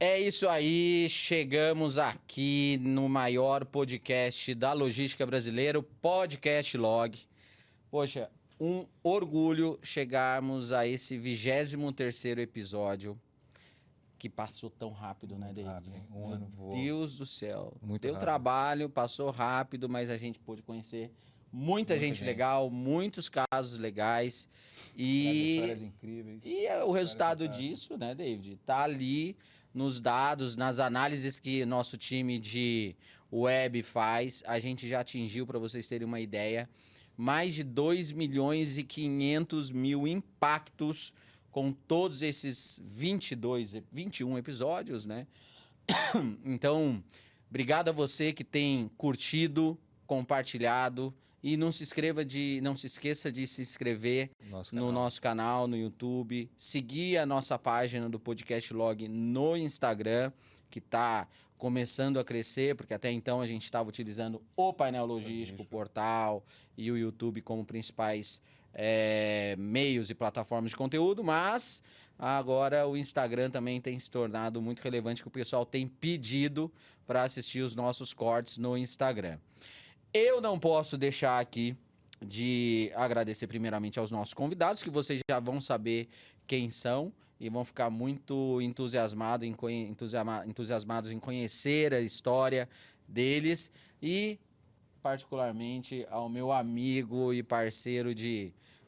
É isso aí, chegamos aqui no maior podcast da logística brasileira, o Podcast Log. Poxa, um orgulho chegarmos a esse 23º episódio, que passou tão rápido, né, David? Rápido, hein? Um Meu ano voou. Deus do céu. Muito Deu rápido. trabalho, passou rápido, mas a gente pôde conhecer muita gente legal, muitos casos legais. Histórias incríveis. O resultado disso, né, David, tá ali nos dados, nas análises que nosso time de web faz. A gente já atingiu, para vocês terem uma ideia, mais de 2.500.000 impactos com todos esses 21 episódios, né? Então, obrigado a você que tem curtido, compartilhado. E não se esqueça de se inscrever no nosso canal, no YouTube. Seguir a nossa página do Podcast Log no Instagram, que está começando a crescer, porque até então a gente estava utilizando o painel logístico, o portal e o YouTube como principais meios e plataformas de conteúdo, mas agora o Instagram também tem se tornado muito relevante, que o pessoal tem pedido para assistir os nossos cortes no Instagram. Eu não posso deixar aqui de agradecer primeiramente aos nossos convidados, que vocês já vão saber quem são e vão ficar muito entusiasmados em conhecer a história deles, e particularmente ao meu amigo e parceiro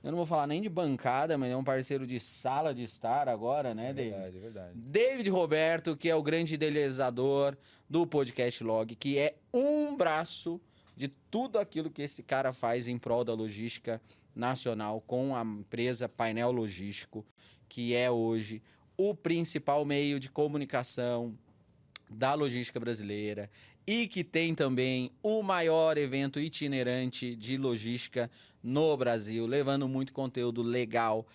eu não vou falar nem de bancada, mas é um parceiro de sala de estar agora, né, David? É verdade. David Roberto, que é o grande idealizador do Podcast Log, que é um braço de tudo aquilo que esse cara faz em prol da logística nacional com a empresa Painel Logístico, que é hoje o principal meio de comunicação da logística brasileira e que tem também o maior evento itinerante de logística no Brasil, levando muito conteúdo legal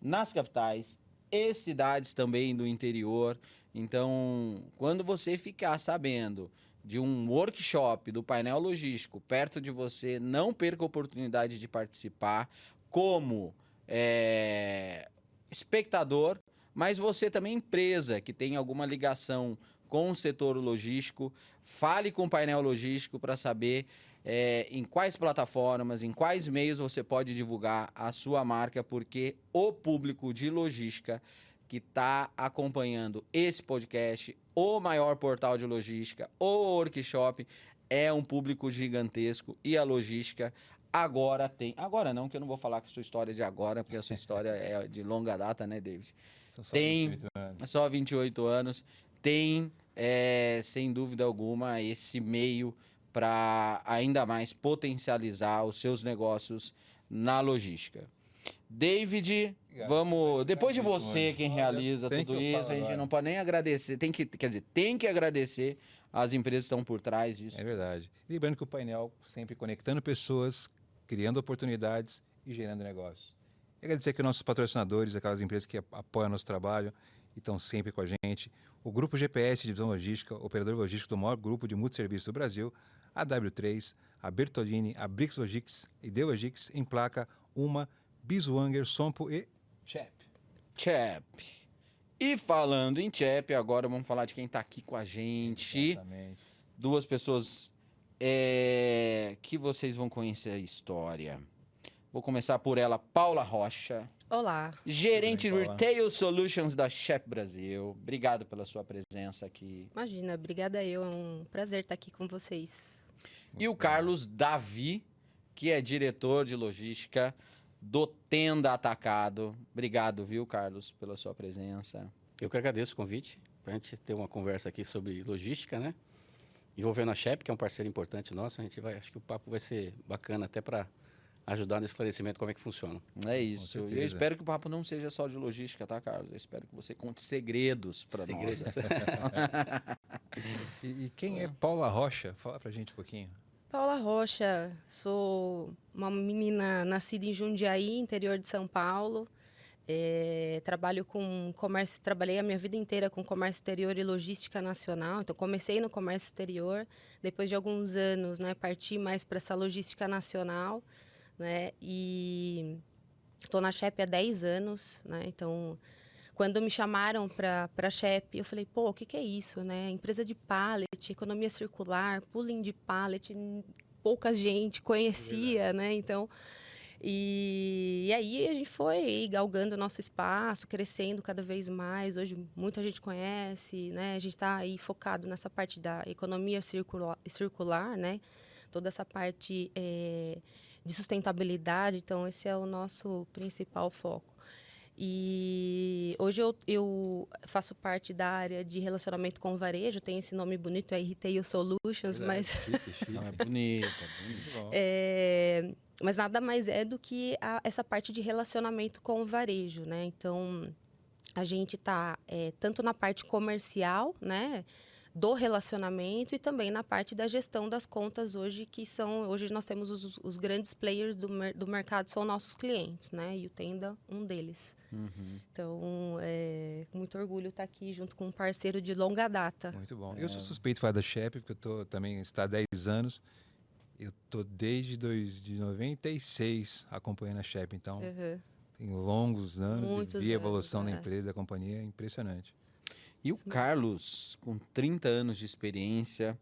nas capitais e cidades também do interior. Então, quando você ficar sabendo de um workshop do painel logístico perto de você, não perca a oportunidade de participar como espectador, mas você também empresa que tem alguma ligação com o setor logístico, fale com o painel logístico para saber em quais plataformas, em quais meios você pode divulgar a sua marca, porque o público de logística que está acompanhando esse podcast, o maior portal de logística, o workshop, é um público gigantesco, e a logística agora tem... Agora não, que eu não vou falar que a sua história é de agora, porque a sua história é de longa data, né, David? Tem só 28 anos, tem, sem dúvida alguma, esse meio para ainda mais potencializar os seus negócios na logística. David, vamos... Depois de você, quem realiza tudo isso, a gente não pode nem agradecer. Tem que agradecer as empresas que estão por trás disso. É verdade. E lembrando que o painel sempre conectando pessoas, criando oportunidades e gerando negócios. E agradecer aqui aos nossos patrocinadores, aquelas empresas que apoiam nosso trabalho e estão sempre com a gente. O Grupo GPS, Divisão Logística, operador logístico do maior grupo de multisserviços do Brasil, a W3, a Bertolini, a Brix Logistics e The Logistics, em placa Uma, Biswanger, Sompo e Chap. E falando em Chap, agora vamos falar de quem está aqui com a gente. Exatamente. Duas pessoas que vocês vão conhecer a história. Vou começar por ela, Paula Rocha. Olá. Gerente de Retail Solutions da Chap Brasil. Obrigado pela sua presença aqui. Imagina, obrigada eu. É um prazer estar aqui com vocês. E o Carlos Davi, que é diretor de logística do Tenda Atacado. Obrigado, viu, Carlos, pela sua presença. Eu que agradeço o convite, para a gente ter uma conversa aqui sobre logística, né? Envolvendo a Chap, que é um parceiro importante nosso. Acho que o papo vai ser bacana até para ajudar no esclarecimento como é que funciona. É isso. E eu espero que o papo não seja só de logística, tá, Carlos? Eu espero que você conte segredos para nós. E quem é Paula Rocha? Fala pra gente um pouquinho. Paula Rocha, sou uma menina nascida em Jundiaí, interior de São Paulo. Trabalho com comércio, trabalhei a minha vida inteira com comércio exterior e logística nacional. Então, comecei no comércio exterior. Depois de alguns anos, né, parti mais para essa logística nacional, né? E estou na Chap há 10 anos, né? Então, Quando me chamaram para a Shep, eu falei, pô, o que é isso, né? Empresa de pallet, economia circular, pooling de pallet, pouca gente conhecia, né? Então, e aí a gente foi galgando o nosso espaço, crescendo cada vez mais. Hoje muita gente conhece, né? A gente está aí focado nessa parte da economia circular, né? Toda essa parte de sustentabilidade. Então, esse é o nosso principal foco. E hoje eu faço parte da área de relacionamento com o varejo, tem esse nome bonito, é Retail Solutions, mas... Não, é bonito, mas nada mais é do que essa parte de relacionamento com o varejo, né? Então, a gente está tanto na parte comercial, né? Do relacionamento e também na parte da gestão das contas hoje, hoje nós temos os grandes players do mercado, são nossos clientes, né? E o Tenda, um deles. Uhum. Então, com muito orgulho estar aqui junto com um parceiro de longa data. Muito bom. Eu sou suspeito de falar da Shep, porque eu também estou há 10 anos. Eu estou desde 96 acompanhando a Shep, então tem longos anos Muitos e vi a evolução anos, da empresa, da companhia, é impressionante. E o Carlos, com 30 anos de experiência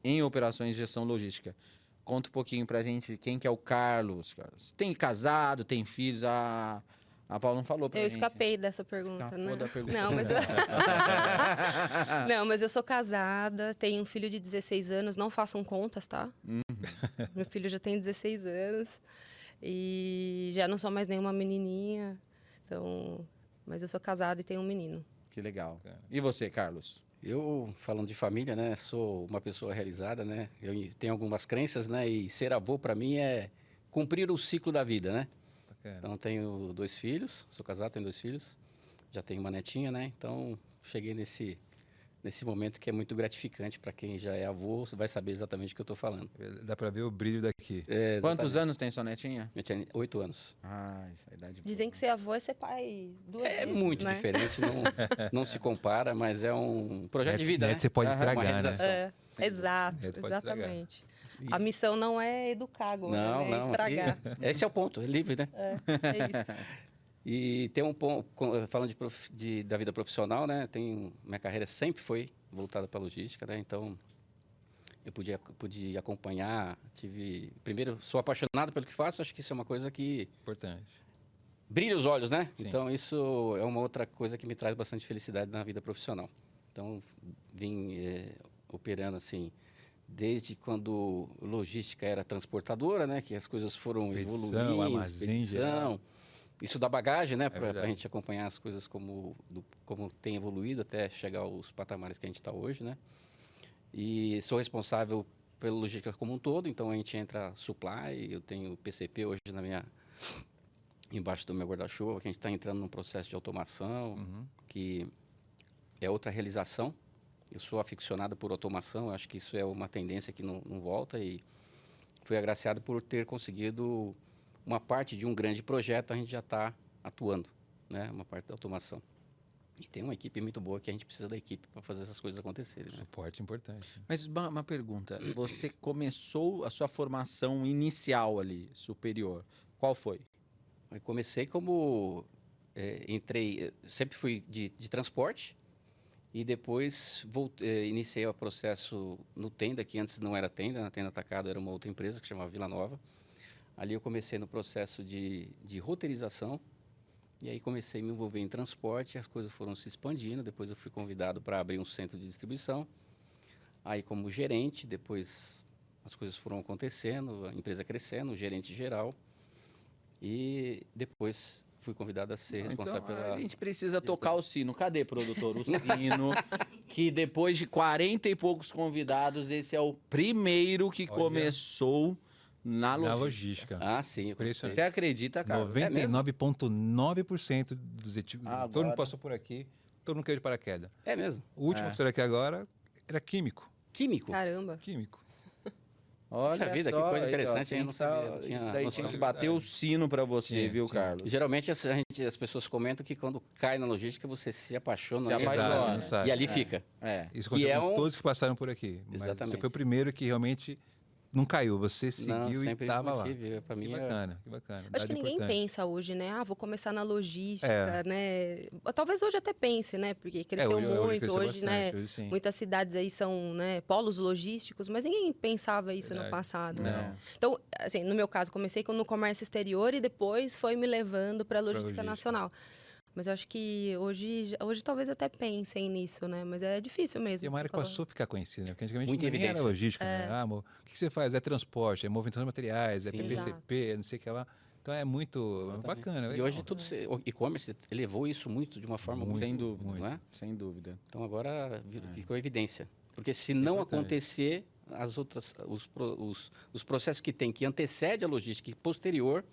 em operações de gestão logística. Conta um pouquinho pra gente quem que é o Carlos. Tem casado, tem filhos? A Paula não falou pra Eu gente. escapei dessa pergunta, Escapou né? da pergunta. Não, mas eu sou casada, tenho um filho de 16 anos, não façam contas, tá? Meu filho já tem 16 anos e já não sou mais nenhuma menininha, então, mas eu sou casada e tenho um menino. Que legal. E você, Carlos? Eu, falando de família, né, sou uma pessoa realizada, né? Eu tenho algumas crenças, né? E ser avô, para mim, é cumprir o ciclo da vida, né? Bacana. Então, tenho 2 filhos, sou casado, tenho 2 filhos. Já tenho uma netinha, né? Então, cheguei nesse momento que é muito gratificante para quem já é avô, você vai saber exatamente o que eu estou falando. Dá para ver o brilho daqui. Quantos anos tem sua netinha? Minha tinha 8 anos. Ah, essa é a idade Dizem que ser avô é ser pai duas É vezes, muito né? diferente, não se compara, mas é um projeto de vida, né? Você pode Aham, estragar, uma né? realização. Exato, Neto pode estragar. exatamente. A missão não é educar agora, Não, é não. estragar. Esse é o ponto, é livre, né? É isso. E tem um ponto, falando da vida profissional, né? Minha carreira sempre foi voltada para a logística, né? Então, eu pude acompanhar, primeiro, sou apaixonado pelo que faço, acho que isso é uma coisa que Importante. brilha os olhos, né? Sim. Então, isso é uma outra coisa que me traz bastante felicidade na vida profissional. Então, vim operando, assim, desde quando logística era transportadora, né? Que as coisas foram Expedição, evoluindo, armazém geral. isso dá bagagem, né? Para a verdade. gente acompanhar as coisas como tem evoluído até chegar aos patamares que a gente está hoje, né? E sou responsável pela logística como um todo, então a gente entra supply, eu tenho PCP hoje embaixo do meu guarda-chuva, que a gente está entrando num processo de automação, que é outra realização. Eu sou aficionado por automação, eu acho que isso é uma tendência que não volta e fui agraciado por ter conseguido uma parte de um grande projeto, a gente já está atuando, né? Uma parte da automação. E tem uma equipe muito boa que a gente precisa da equipe para fazer essas coisas acontecerem, né? Suporte importante. Mas uma pergunta. Você começou a sua formação inicial ali, superior. Qual foi? Eu comecei como... sempre fui de transporte e depois iniciei o processo no Tenda, que antes não era Tenda, na Tenda Atacado era uma outra empresa que chamava Vila Nova. Ali eu comecei no processo de roteirização e aí comecei a me envolver em transporte, as coisas foram se expandindo, depois eu fui convidado para abrir um centro de distribuição, aí como gerente, depois as coisas foram acontecendo, a empresa crescendo, gerente geral e depois fui convidado a ser responsável Então, pela... a gente precisa tocar o sino. Cadê, produtor? O sino, que depois de 40 e poucos convidados, esse é o primeiro que Olha. começou na Na logística. logística. Ah, sim. eu Impressionante. Você acredita, cara? 99,9% dos Agora. todo mundo passou por aqui, todo mundo caiu de paraquedas. É mesmo. O último que saiu aqui agora era químico. Químico. Caramba. Químico. Olha Puxa vida, que só, coisa aí, ó, interessante, tem eu não que tá- sabia, não tinha Isso daí noção. tinha que bater o sino pra você, Tinha, viu, tinha. Carlos? Geralmente as pessoas comentam que quando cai na logística você se apaixona, Se né? apaixona. Exato, E ali fica. É. Isso Que aconteceu é com um- todos que passaram por aqui. Mas Exatamente. você foi o primeiro que realmente não caiu, você Não, seguiu e sempre estava lá. mantive. Para Que mim, bacana, que bacana. Acho que Dado ninguém importante. pensa hoje, né? Ah, vou começar na logística, É. né? Talvez hoje até pense, né? Porque cresceu Hoje muito, cresceu hoje, né? bastante, hoje sim. Muitas cidades aí são, né, polos logísticos, mas ninguém pensava isso no Verdade. passado, Não. né? Então, assim, no meu caso, comecei no comércio exterior e depois foi me levando para a logística logística. nacional. Mas eu acho que hoje talvez até pensem nisso, né? Mas é difícil mesmo. E é uma você área que falou. passou a ficar conhecida, né? Porque antigamente Muita nem era evidência. logística, né? Ah, amor, o que você faz? É transporte, é movimentação de materiais, é Sim. PPCP, é não sei o que lá. Então é muito Exatamente. bacana. E legal. hoje tudo, o e-commerce elevou isso muito de uma forma muito, Sem dúvida. não é? Sem dúvida. Então agora ficou evidência. Porque se não importante. acontecer, os processos que tem, que antecede a logística e posterior,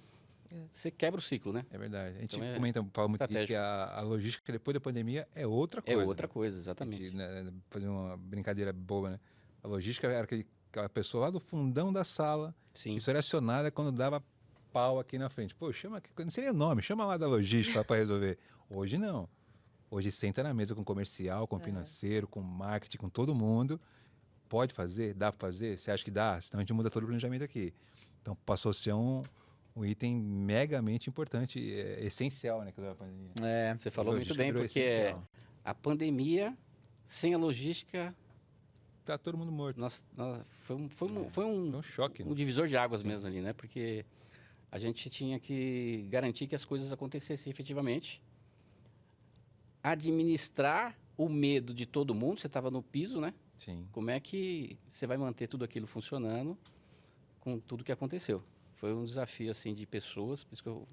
você quebra o ciclo, né? É verdade. A gente Então fala muito aqui que estratégico. a logística depois da pandemia é outra É coisa. outra coisa, A exatamente. gente, né, fazer uma brincadeira boba, né? A logística era aquela pessoa lá do fundão da sala, Sim. isso era acionada quando dava pau aqui na frente. Pô, não seria o nome, chama lá da logística para resolver. Hoje não. Hoje senta na mesa com o comercial, com o financeiro, com o marketing, com todo mundo. Pode fazer? Dá para fazer? Você acha que dá? Senão a gente muda todo o planejamento aqui. Então passou a ser um item megamente importante, essencial, né? Que da pandemia. É, Você falou muito Logística bem, virou porque essencial. a pandemia, sem a logística, Tá todo mundo morto. foi um choque, né? um divisor de águas mesmo ali, né? Porque a gente tinha que garantir que as coisas acontecessem efetivamente, administrar o medo de todo mundo. Você estava no piso, né? Sim. Como é que você vai manter tudo aquilo funcionando com tudo que aconteceu? Foi um desafio assim de pessoas, por isso que eu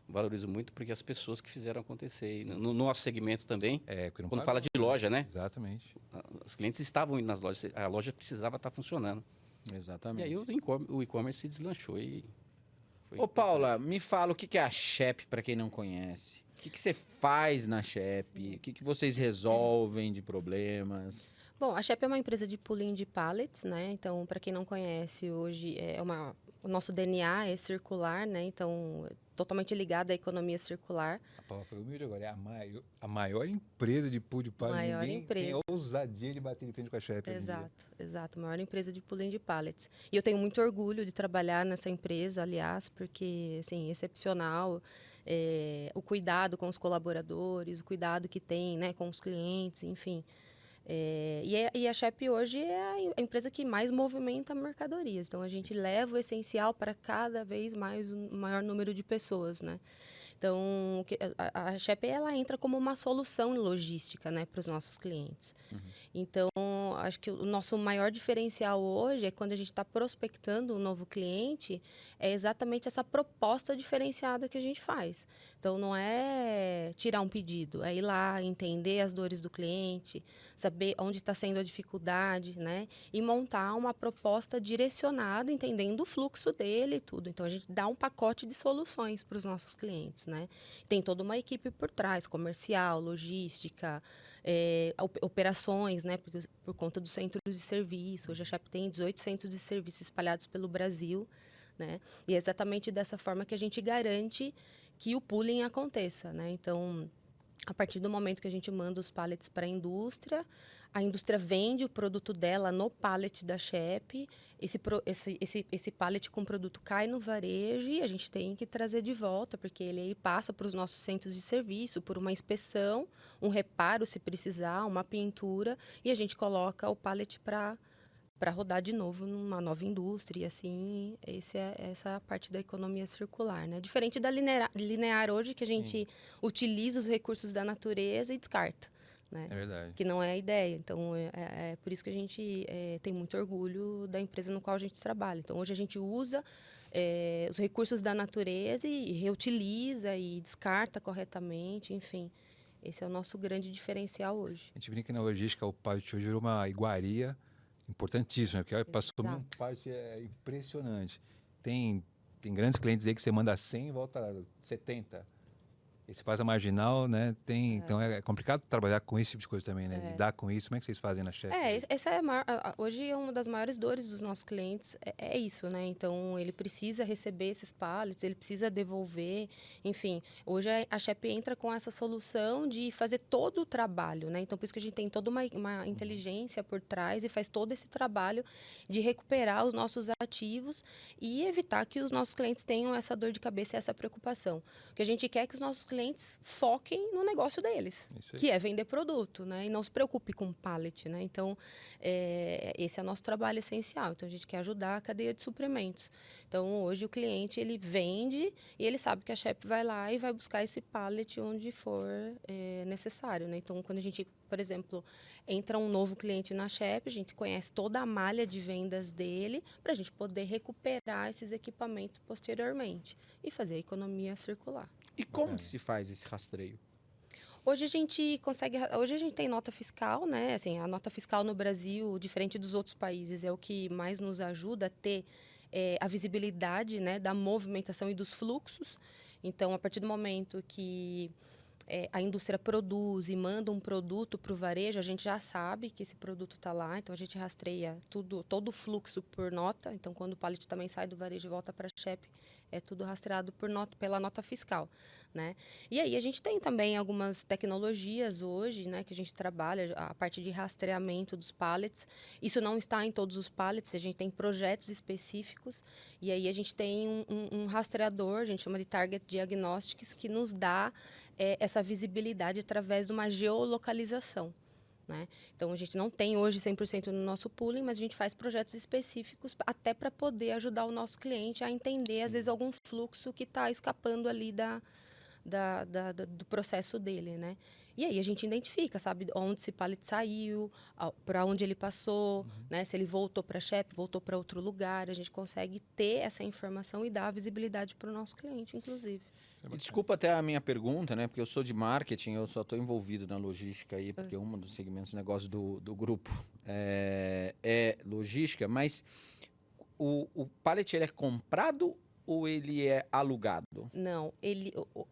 valorizo muito, porque as pessoas que fizeram acontecer. E no nosso segmento também, Porque não quando parou, fala de loja, né? Exatamente. Os clientes estavam indo nas lojas, a loja precisava estar funcionando. E exatamente. aí o e-commerce se deslanchou e foi Ô, Paula, me fala o que é a Shep para quem não conhece. O que você faz na Shep? O que vocês resolvem de problemas? Bom, a Shep é uma empresa de pooling de pallets, né? Então, para quem não conhece, hoje o nosso DNA é circular, né? Então, totalmente ligado à economia circular. A Paula foi humilde agora. É a maior empresa de pool de pallet. Maior Ninguém tem empresa. a ousadia de bater de frente com a Shep. Exato. Maior empresa de pooling de pallets. E eu tenho muito orgulho de trabalhar nessa empresa, aliás, porque, assim, excepcional. O cuidado com os colaboradores, o cuidado que tem, né, com os clientes, enfim. E a Shep hoje é a empresa que mais movimenta mercadorias. Então, a gente leva o essencial para cada vez mais um maior número de pessoas, né? Então, a Shep, ela entra como uma solução logística, né, para os nossos clientes. Então, acho que o nosso maior diferencial hoje é quando a gente está prospectando um novo cliente, é exatamente essa proposta diferenciada que a gente faz. Então, não é tirar um pedido, é ir lá, entender as dores do cliente, saber onde está sendo a dificuldade, né? E montar uma proposta direcionada, entendendo o fluxo dele e tudo. Então, a gente dá um pacote de soluções para os nossos clientes, né? Tem toda uma equipe por trás, comercial, logística, operações, né? Por conta dos centros de serviço. Hoje a Shep tem 18 centros de serviço espalhados pelo Brasil, né? E é exatamente dessa forma que a gente garante que o pooling aconteça, né? Então, a partir do momento que a gente manda os pallets para a indústria vende o produto dela no pallet da Shep, esse pallet com produto cai no varejo e a gente tem que trazer de volta, porque ele aí passa para os nossos centros de serviço, por uma inspeção, um reparo se precisar, uma pintura, e a gente coloca o pallet para rodar de novo numa nova indústria. E assim, essa é a parte da economia circular, né? Diferente da linear hoje, que a gente utiliza os recursos da natureza e descarta, né? É verdade. Que não é a ideia. Então, é por isso que a gente tem muito orgulho da empresa no qual a gente trabalha. Então, hoje a gente usa os recursos da natureza e reutiliza e descarta corretamente, enfim. Esse é o nosso grande diferencial hoje. A gente brinca que na logística, o pallet hoje virou uma iguaria importantíssima, porque passou um pallet impressionante. Tem grandes clientes aí que você manda 100 e volta 70. E você faz a marginal, né? Então é complicado trabalhar com esse tipo de coisa também, né? Lidar com isso. Como é que vocês fazem na Chef? Essa é hoje é uma das maiores dores dos nossos clientes, é isso, né? Então, ele precisa receber esses pallets, ele precisa devolver, enfim. Hoje a Chep entra com essa solução de fazer todo o trabalho, né? Então, por isso que a gente tem toda uma inteligência por trás e faz todo esse trabalho de recuperar os nossos ativos e evitar que os nossos clientes tenham essa dor de cabeça e essa preocupação. O que a gente quer é que os nossos clientes foquem no negócio deles, que é vender produto, né? E não se preocupe com pallet, né? Então, esse é o nosso trabalho essencial. Então, a gente quer ajudar a cadeia de suprimentos. Então, hoje o cliente, ele vende e ele sabe que a Chep vai lá e vai buscar esse pallet onde for necessário, né? Então, quando a gente, por exemplo, entra um novo cliente na Chep, a gente conhece toda a malha de vendas dele para a gente poder recuperar esses equipamentos posteriormente e fazer a economia circular. E como que se faz esse rastreio? Hoje a gente tem nota fiscal, né? Assim, a nota fiscal no Brasil, diferente dos outros países, é o que mais nos ajuda a ter a visibilidade, né, da movimentação e dos fluxos. Então, a partir do momento que a indústria produz e manda um produto para o varejo, a gente já sabe que esse produto está lá, então a gente rastreia todo o fluxo por nota. Então, quando o pallet também sai do varejo e volta para a Chep, é tudo rastreado pela nota fiscal, né? E aí a gente tem também algumas tecnologias hoje, né, que a gente trabalha, a parte de rastreamento dos pallets. Isso não está em todos os pallets, a gente tem projetos específicos, e aí a gente tem um rastreador, a gente chama de Target Diagnostics, que nos dá essa visibilidade através de uma geolocalização. Né? Então, a gente não tem hoje 100% no nosso pooling, mas a gente faz projetos específicos até para poder ajudar o nosso cliente a entender, às vezes, algum fluxo que está escapando ali do processo dele, né? E aí a gente identifica, sabe, onde esse pallet saiu, para onde ele passou, né? Se ele voltou para a Chep, voltou para outro lugar. A gente consegue ter essa informação e dar visibilidade para o nosso cliente, inclusive. E desculpa até a minha pergunta, né? Porque eu sou de marketing, eu só estou envolvido na logística aí, porque um dos segmentos de negócio do grupo é logística, mas o pallet ele é comprado ou ele é alugado? Não,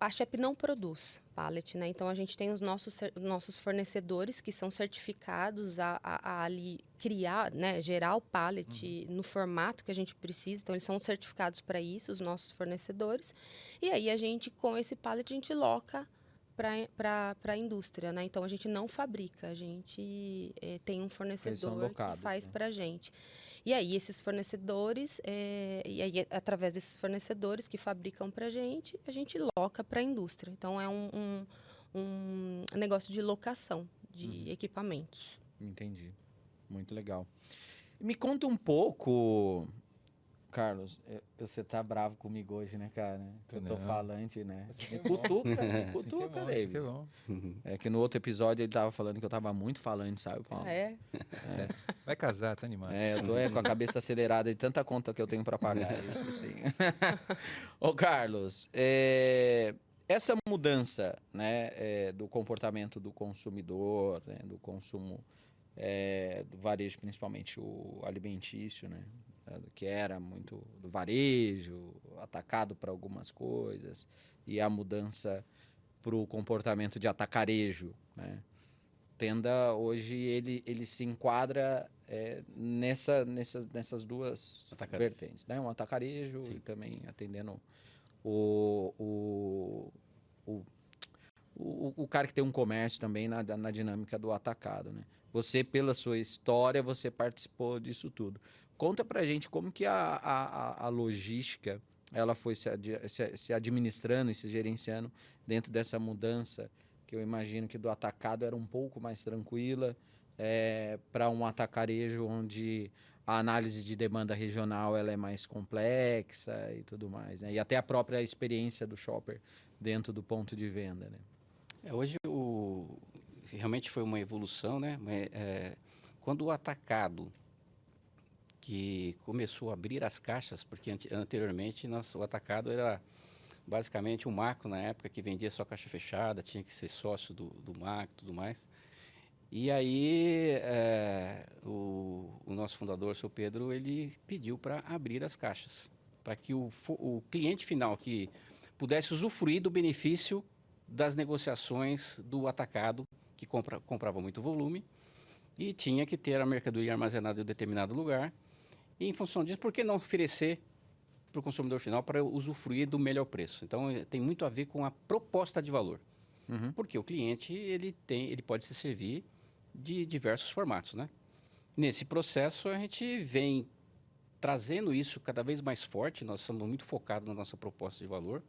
a Chep não produz pallet, né? Então a gente tem os nossos fornecedores que são certificados a ali criar, né, gerar o pallet no formato que a gente precisa. Então eles são certificados para isso, os nossos fornecedores. E aí a gente, com esse pallet, a gente loca para a indústria, né? Então a gente não fabrica, a gente tem um fornecedor que faz, né, para a gente. E aí esses fornecedores, e aí através desses fornecedores que fabricam para a gente loca para a indústria. Então é um negócio de locação de equipamentos. Entendi. Muito legal. Me conta um pouco, Carlos, você tá bravo comigo hoje, né, cara? Eu tô falante, né? Me cutuca, David. É que no outro episódio ele tava falando que eu tava muito falante, sabe, Paulo? Vai casar, tá animado. Eu tô com a cabeça acelerada de tanta conta que eu tenho para pagar, isso sim. Ô, Carlos, essa mudança, né, do comportamento do consumidor, né, do consumo do varejo, principalmente o alimentício, né? Que era muito do varejo, atacado para algumas coisas, e a mudança para o comportamento de atacarejo, né? Tenda, hoje, ele se enquadra nessas duas vertentes, né? Um atacarejo, sim, e também atendendo o cara que tem um comércio também na dinâmica do atacado, né? Você, pela sua história, você participou disso tudo. Conta pra gente como que a logística ela foi se administrando e se gerenciando dentro dessa mudança, que eu imagino que do atacado era um pouco mais tranquila, para um atacarejo onde a análise de demanda regional ela é mais complexa e tudo mais, né? E até a própria experiência do shopper dentro do ponto de venda, né? Hoje realmente foi uma evolução, né? Quando o atacado que começou a abrir as caixas, porque anteriormente o atacado era basicamente um macro na época que vendia só caixa fechada, tinha que ser sócio do macro e tudo mais. E aí o nosso fundador, o seu Pedro, ele pediu para abrir as caixas, para que o cliente final que pudesse usufruir do benefício das negociações do atacado, que comprava muito volume e tinha que ter a mercadoria armazenada em um determinado lugar. E, em função disso, por que não oferecer para o consumidor final para usufruir do melhor preço? Então, tem muito a ver com a proposta de valor. Uhum. Porque o cliente ele pode se servir de diversos formatos, né? Nesse processo, a gente vem trazendo isso cada vez mais forte. Nós somos muito focados na nossa proposta de valor,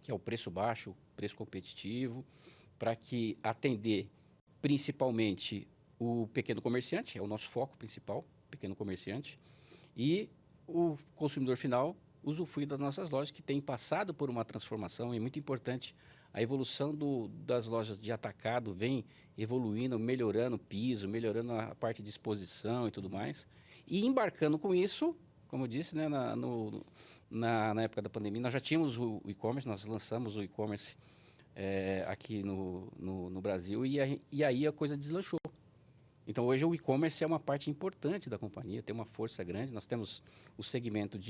que é o preço baixo, preço competitivo, para que atender principalmente o pequeno comerciante, é o nosso foco principal, pequeno comerciante, e o consumidor final usufrui das nossas lojas, que tem passado por uma transformação. É muito importante a evolução das lojas de atacado, vem evoluindo, melhorando o piso, melhorando a parte de exposição e tudo mais. E embarcando com isso, como eu disse, né, na época da pandemia, nós já tínhamos o e-commerce, nós lançamos o e-commerce aqui no Brasil, e aí a coisa deslanchou. Então, hoje o e-commerce é uma parte importante da companhia, tem uma força grande. Nós temos o segmento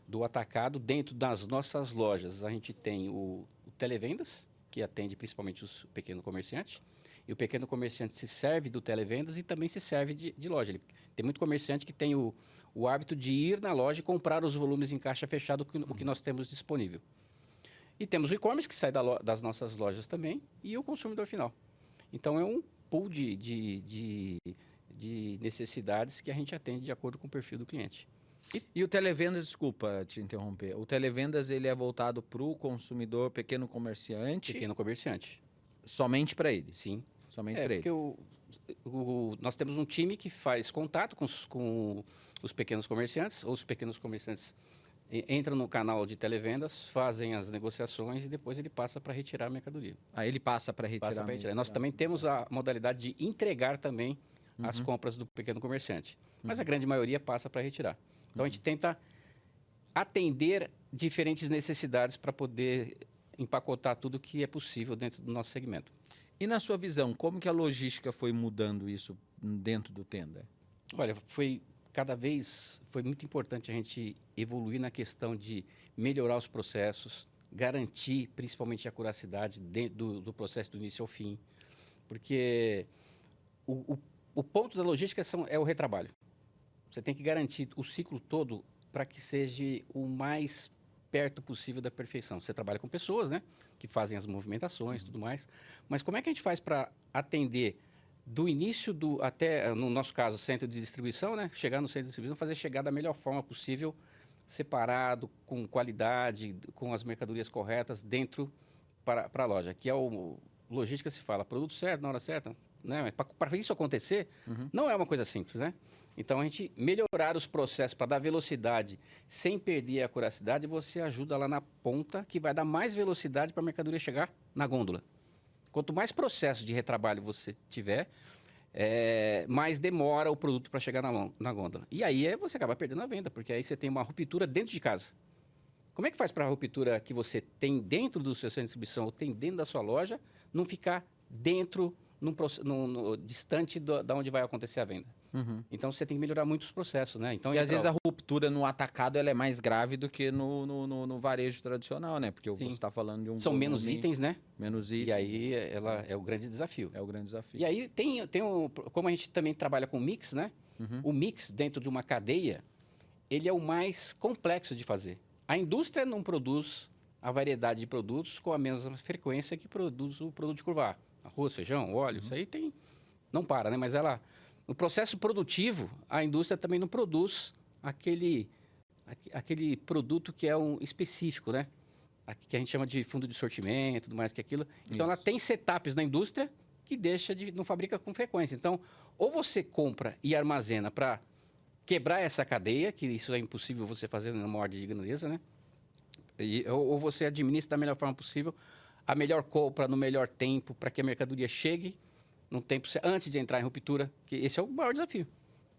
do atacado. Dentro das nossas lojas, a gente tem o televendas, que atende principalmente os pequenos comerciantes. E o pequeno comerciante se serve do televendas e também se serve de loja. Tem muito comerciante que tem o hábito de ir na loja e comprar os volumes em caixa fechada, o que nós temos disponível. E temos o e-commerce, que sai das nossas lojas também, e o consumidor final. Então, é um pool de necessidades que a gente atende de acordo com o perfil do cliente. E o televendas, desculpa te interromper, o televendas ele é voltado para o consumidor, pequeno comerciante, Pequeno comerciante. somente para ele? Sim. Somente para ele. Porque nós temos um time que faz contato com os pequenos comerciantes, ou os pequenos comerciantes entram no canal de televendas, fazem as negociações e depois ele passa para retirar a mercadoria. Aí ele passa para retirar. Passa para retirar. Nós também temos a modalidade de entregar também as compras do pequeno comerciante. Mas a grande maioria passa para retirar. Então, a gente tenta atender diferentes necessidades para poder empacotar tudo que é possível dentro do nosso segmento. E na sua visão, como que a logística foi mudando isso dentro do Tenda? Olha, cada vez foi muito importante a gente evoluir na questão de melhorar os processos, garantir principalmente a curacidade dentro do processo do início ao fim, porque o ponto da logística é o retrabalho. Você tem que garantir o ciclo todo para que seja o mais perto possível da perfeição. Você trabalha com pessoas, né, que fazem as movimentações e tudo mais, mas como é que a gente faz para atender do início até, no nosso caso, centro de distribuição, né? Chegar no centro de distribuição, fazer chegar da melhor forma possível, separado, com qualidade, com as mercadorias corretas dentro para a loja, que é logística se fala, produto certo, na hora certa, né? Para isso acontecer, não é uma coisa simples, né? Então, a gente melhorar os processos para dar velocidade sem perder a curacidade, você ajuda lá na ponta, que vai dar mais velocidade para a mercadoria chegar na gôndola. Quanto mais processo de retrabalho você tiver, mais demora o produto para chegar na gôndola. E aí você acaba perdendo a venda, porque aí você tem uma ruptura dentro de casa. Como é que faz para a ruptura que você tem dentro do seu centro de distribuição ou tem dentro da sua loja não ficar dentro, distante da onde vai acontecer a venda? Então, você tem que melhorar muito os processos, né? Então, E às vezes a ruptura no atacado ela é mais grave do que no varejo tradicional, né? Porque você está falando de um... São menos volume, itens, né? Menos itens. E aí ela é o grande desafio. É o grande desafio. E aí como a gente também trabalha com mix, né? O mix dentro de uma cadeia, ele é o mais complexo de fazer. A indústria não produz a variedade de produtos com a mesma frequência que produz o produto de curva A. Arroz, feijão, óleo, isso aí não para, né? Mas no processo produtivo, a indústria também não produz aquele produto que é específico, né? Que a gente chama de fundo de sortimento, tudo mais que aquilo. Então, ela tem setups na indústria que não fabrica com frequência. Então, ou você compra e armazena para quebrar essa cadeia, que isso é impossível você fazer numa ordem de grandeza, né? Ou você administra da melhor forma possível, a melhor compra no melhor tempo, para que a mercadoria chegue no tempo antes de entrar em ruptura, que esse é o maior desafio.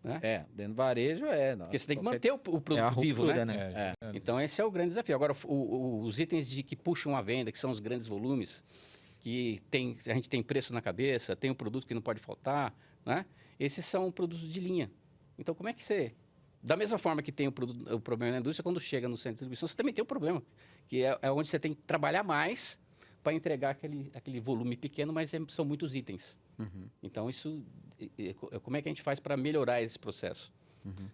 Né? Dentro do varejo Porque você tem que manter o produto vivo, ruptura, né? Então, esse é o grande desafio. Agora, os itens que puxam a venda, que são os grandes volumes, que a gente tem preço na cabeça, tem um produto que não pode faltar, né? Esses são produtos de linha. Então, como é que você... Da mesma forma que tem o problema na indústria, quando chega no centro de distribuição, você também tem o problema, que é onde você tem que trabalhar mais para entregar aquele volume pequeno, mas são muitos itens. Uhum. Então, como é que a gente faz para melhorar esse processo?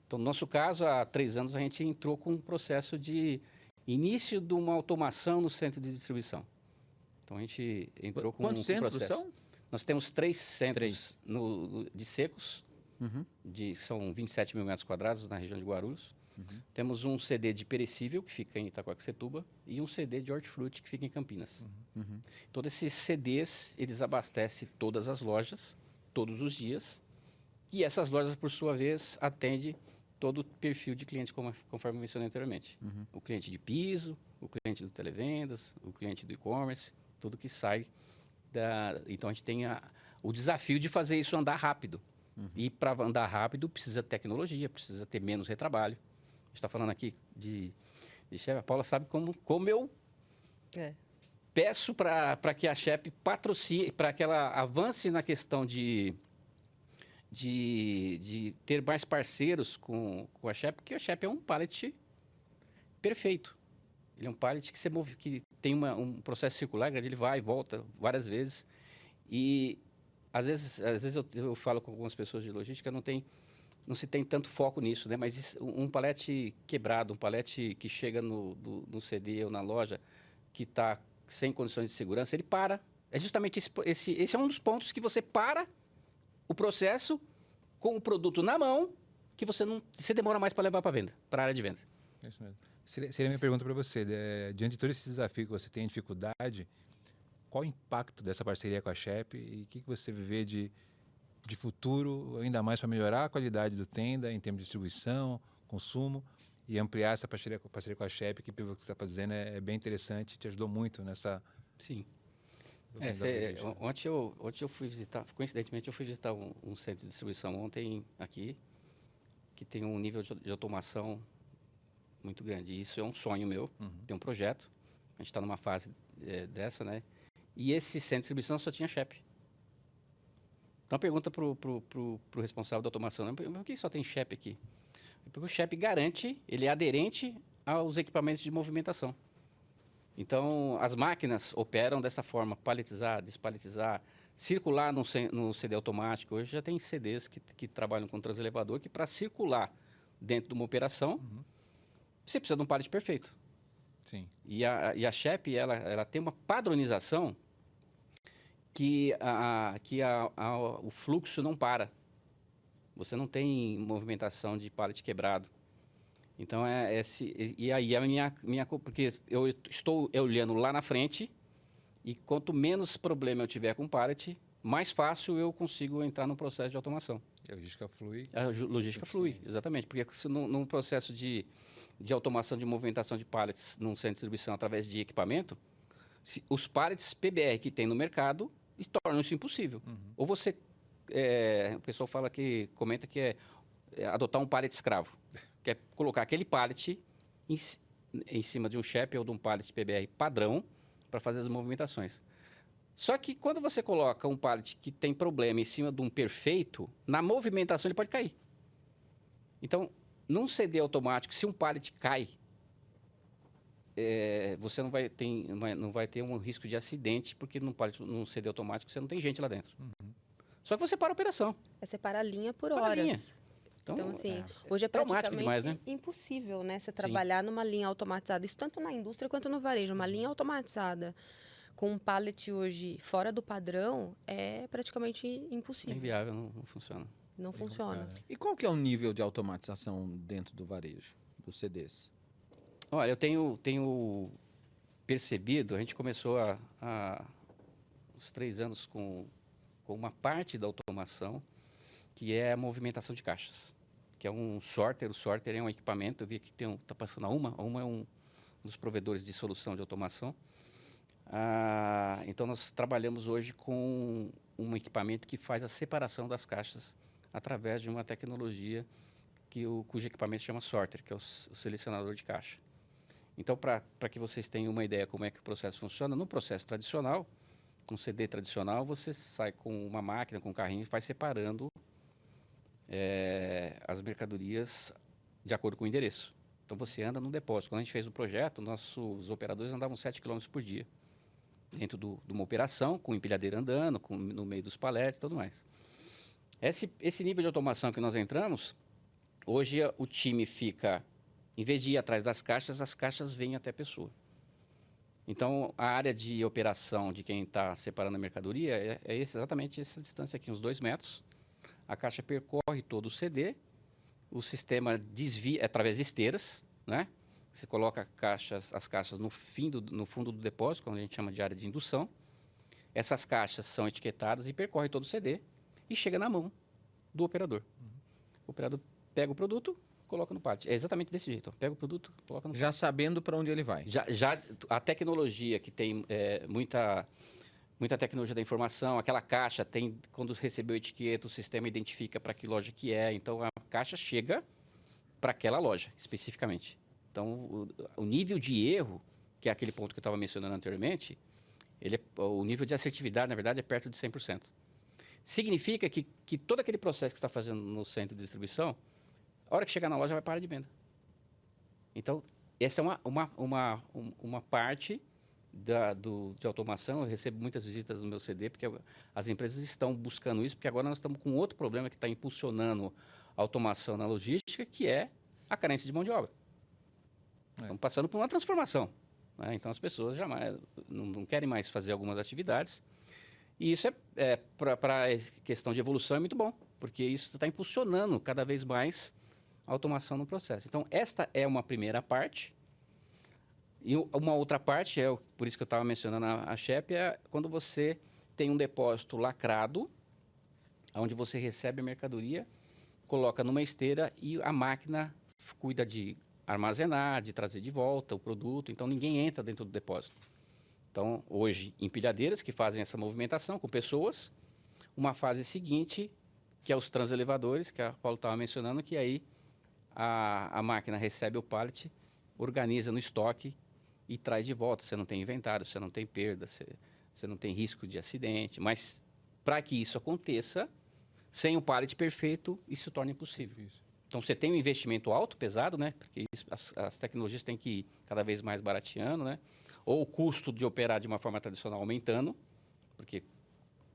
Então, no nosso caso, há 3 anos, a gente entrou com um processo de início de uma automação no centro de distribuição. Então, a gente entrou com Quantos um centros processo. são? Nós temos 3 centros de secos, Uhum. são 27 mil metros quadrados na região de Guarulhos. Temos um CD de perecível, que fica em Itaquaquecetuba, e um CD de hortifruti, que fica em Campinas. Uhum. Todos esses CDs, eles abastecem todas as lojas, todos os dias, e essas lojas, por sua vez, atendem todo o perfil de cliente, conforme eu mencionei anteriormente. Uhum. O cliente de piso, o cliente do televendas, o cliente do e-commerce, tudo que sai da... Então, a gente tem o desafio de fazer isso andar rápido. E para andar rápido, precisa tecnologia, precisa ter menos retrabalho. A gente está falando aqui de chefe. A Paula sabe como eu peço para que a Shep patrocine, para que ela avance na questão de ter mais parceiros com a Shep, porque a Shep é um pallet perfeito. Ele é um pallet que, que tem um processo circular, ele vai e volta várias vezes. E às vezes eu falo com algumas pessoas de logística, não se tem tanto foco nisso, né? Mas um palete quebrado, um palete que chega no CD ou na loja, que está sem condições de segurança, ele para. É justamente esse é um dos pontos que você para o processo com o produto na mão, que você demora mais para levar para venda, para a área de venda. É isso mesmo. Seria a minha pergunta para você. Diante de todo esse desafio que você tem, dificuldade, qual o impacto dessa parceria com a Shep e o que você vê de futuro, ainda mais para melhorar a qualidade do Tenda em termos de distribuição, consumo e ampliar essa parceria com a Shep, que pelo que você está fazendo é bem interessante, te ajudou muito nessa... Sim. Ontem eu fui visitar, coincidentemente, eu fui visitar um centro de distribuição ontem aqui, que tem um nível de automação muito grande. E isso é um sonho meu, tem um projeto, a gente está numa fase dessa, né? E esse centro de distribuição só tinha Shep. Então, pergunta para o responsável da automação, né? Por que só tem Shep aqui? Porque o Shep garante, ele é aderente aos equipamentos de movimentação. Então, as máquinas operam dessa forma, paletizar, despaletizar, circular no CD automático. Hoje já tem CDs que trabalham com transelevador, que para circular dentro de uma operação, você precisa de um pallet perfeito. Sim. E a Shep, ela tem uma padronização que o fluxo não para. Você não tem movimentação de pallet quebrado. Então, e aí porque eu estou olhando lá na frente e quanto menos problema eu tiver com pallet, mais fácil eu consigo entrar no processo de automação. E a logística flui. A logística flui, exatamente. Porque num processo de automação de movimentação de pallets num centro de distribuição através de equipamento, os pallets PBR que tem no mercado tornam isso impossível. Ou você... o pessoal comenta que é adotar um pallet escravo. Que é colocar aquele pallet em cima de um Shep ou de um pallet PBR padrão para fazer as movimentações. Só que quando você coloca um pallet que tem problema em cima de um perfeito, na movimentação ele pode cair. Então, num CD automático, se um pallet cai, você não vai ter um risco de acidente, porque num CD automático você não tem gente lá dentro. Só que você para a operação. Você para a linha por Para a horas. linha. Então, assim, hoje é traumático praticamente demais, né? impossível, né? Você trabalhar numa linha automatizada. Isso tanto na indústria quanto no varejo. Uma linha automatizada com um pallet hoje fora do padrão é praticamente É impossível. inviável, não funciona. Não funciona. E qual que é o nível de automatização dentro do varejo, dos CDs? Olha, eu tenho percebido, a gente começou uns 3 anos com uma parte da automação, que é a movimentação de caixas, que é um sorter. O sorter é um equipamento, eu vi que está passando a Uma é um dos provedores de solução de automação. Então, nós trabalhamos hoje com um equipamento que faz a separação das caixas através de uma tecnologia cujo equipamento se chama sorter, que é o selecionador de caixa. Então, para que vocês tenham uma ideia como é que o processo funciona, no processo tradicional, um CD tradicional, você sai com uma máquina, com um carrinho e vai separando as mercadorias de acordo com o endereço. Então, você anda no depósito. Quando a gente fez o projeto, nossos operadores andavam 7 km por dia. dentro de uma operação, com empilhadeira andando, no meio dos paletes e tudo mais. Esse nível de automação que nós entramos, hoje o time fica, em vez de ir atrás das caixas, as caixas vêm até a pessoa. Então, a área de operação de quem está separando a mercadoria é exatamente essa distância aqui, uns 2 metros. A caixa percorre todo o CD, o sistema desvia através de esteiras, né? Você coloca as caixas no fundo do depósito, que a gente chama de área de indução. Essas caixas são etiquetadas e percorrem todo o CD e chega na mão do operador. O operador pega o produto, coloca no pallet. É exatamente desse jeito. Ó. Pega o produto, coloca no pallet. Já sabendo para onde ele vai. Já a tecnologia que tem muita tecnologia da informação, aquela caixa tem, quando recebeu a etiqueta, o sistema identifica para que loja que é. Então, a caixa chega para aquela loja, especificamente. Então, o nível de erro, que é aquele ponto que eu estava mencionando anteriormente, o nível de assertividade, na verdade, é perto de 100%. Significa que todo aquele processo que você está fazendo no centro de distribuição, a hora que chegar na loja vai parar de venda. Então, essa é uma parte de automação. Eu recebo muitas visitas no meu CD, porque as empresas estão buscando isso, porque agora nós estamos com outro problema que está impulsionando a automação na logística, que é a carência de mão de obra. Estamos passando por uma transformação. Né? Então, as pessoas jamais não querem mais fazer algumas atividades. E isso para a questão de evolução, é muito bom, porque isso está impulsionando cada vez mais a automação no processo. Então, esta é uma primeira parte. E uma outra parte, por isso que eu estava mencionando a CHEP, é quando você tem um depósito lacrado, onde você recebe a mercadoria, coloca numa esteira e a máquina cuida de armazenar, de trazer de volta o produto. Então, ninguém entra dentro do depósito. Então, hoje, empilhadeiras que fazem essa movimentação com pessoas. Uma fase seguinte, que é os transelevadores, que a Paulo estava mencionando, que aí a máquina recebe o pallet, organiza no estoque e traz de volta. Você não tem inventário, você não tem perda, você não tem risco de acidente. Mas, para que isso aconteça, sem o pallet perfeito, isso se torna impossível. Então, você tem um investimento alto, pesado, né? Porque as tecnologias têm que ir cada vez mais barateando, né? Ou o custo de operar de uma forma tradicional aumentando, porque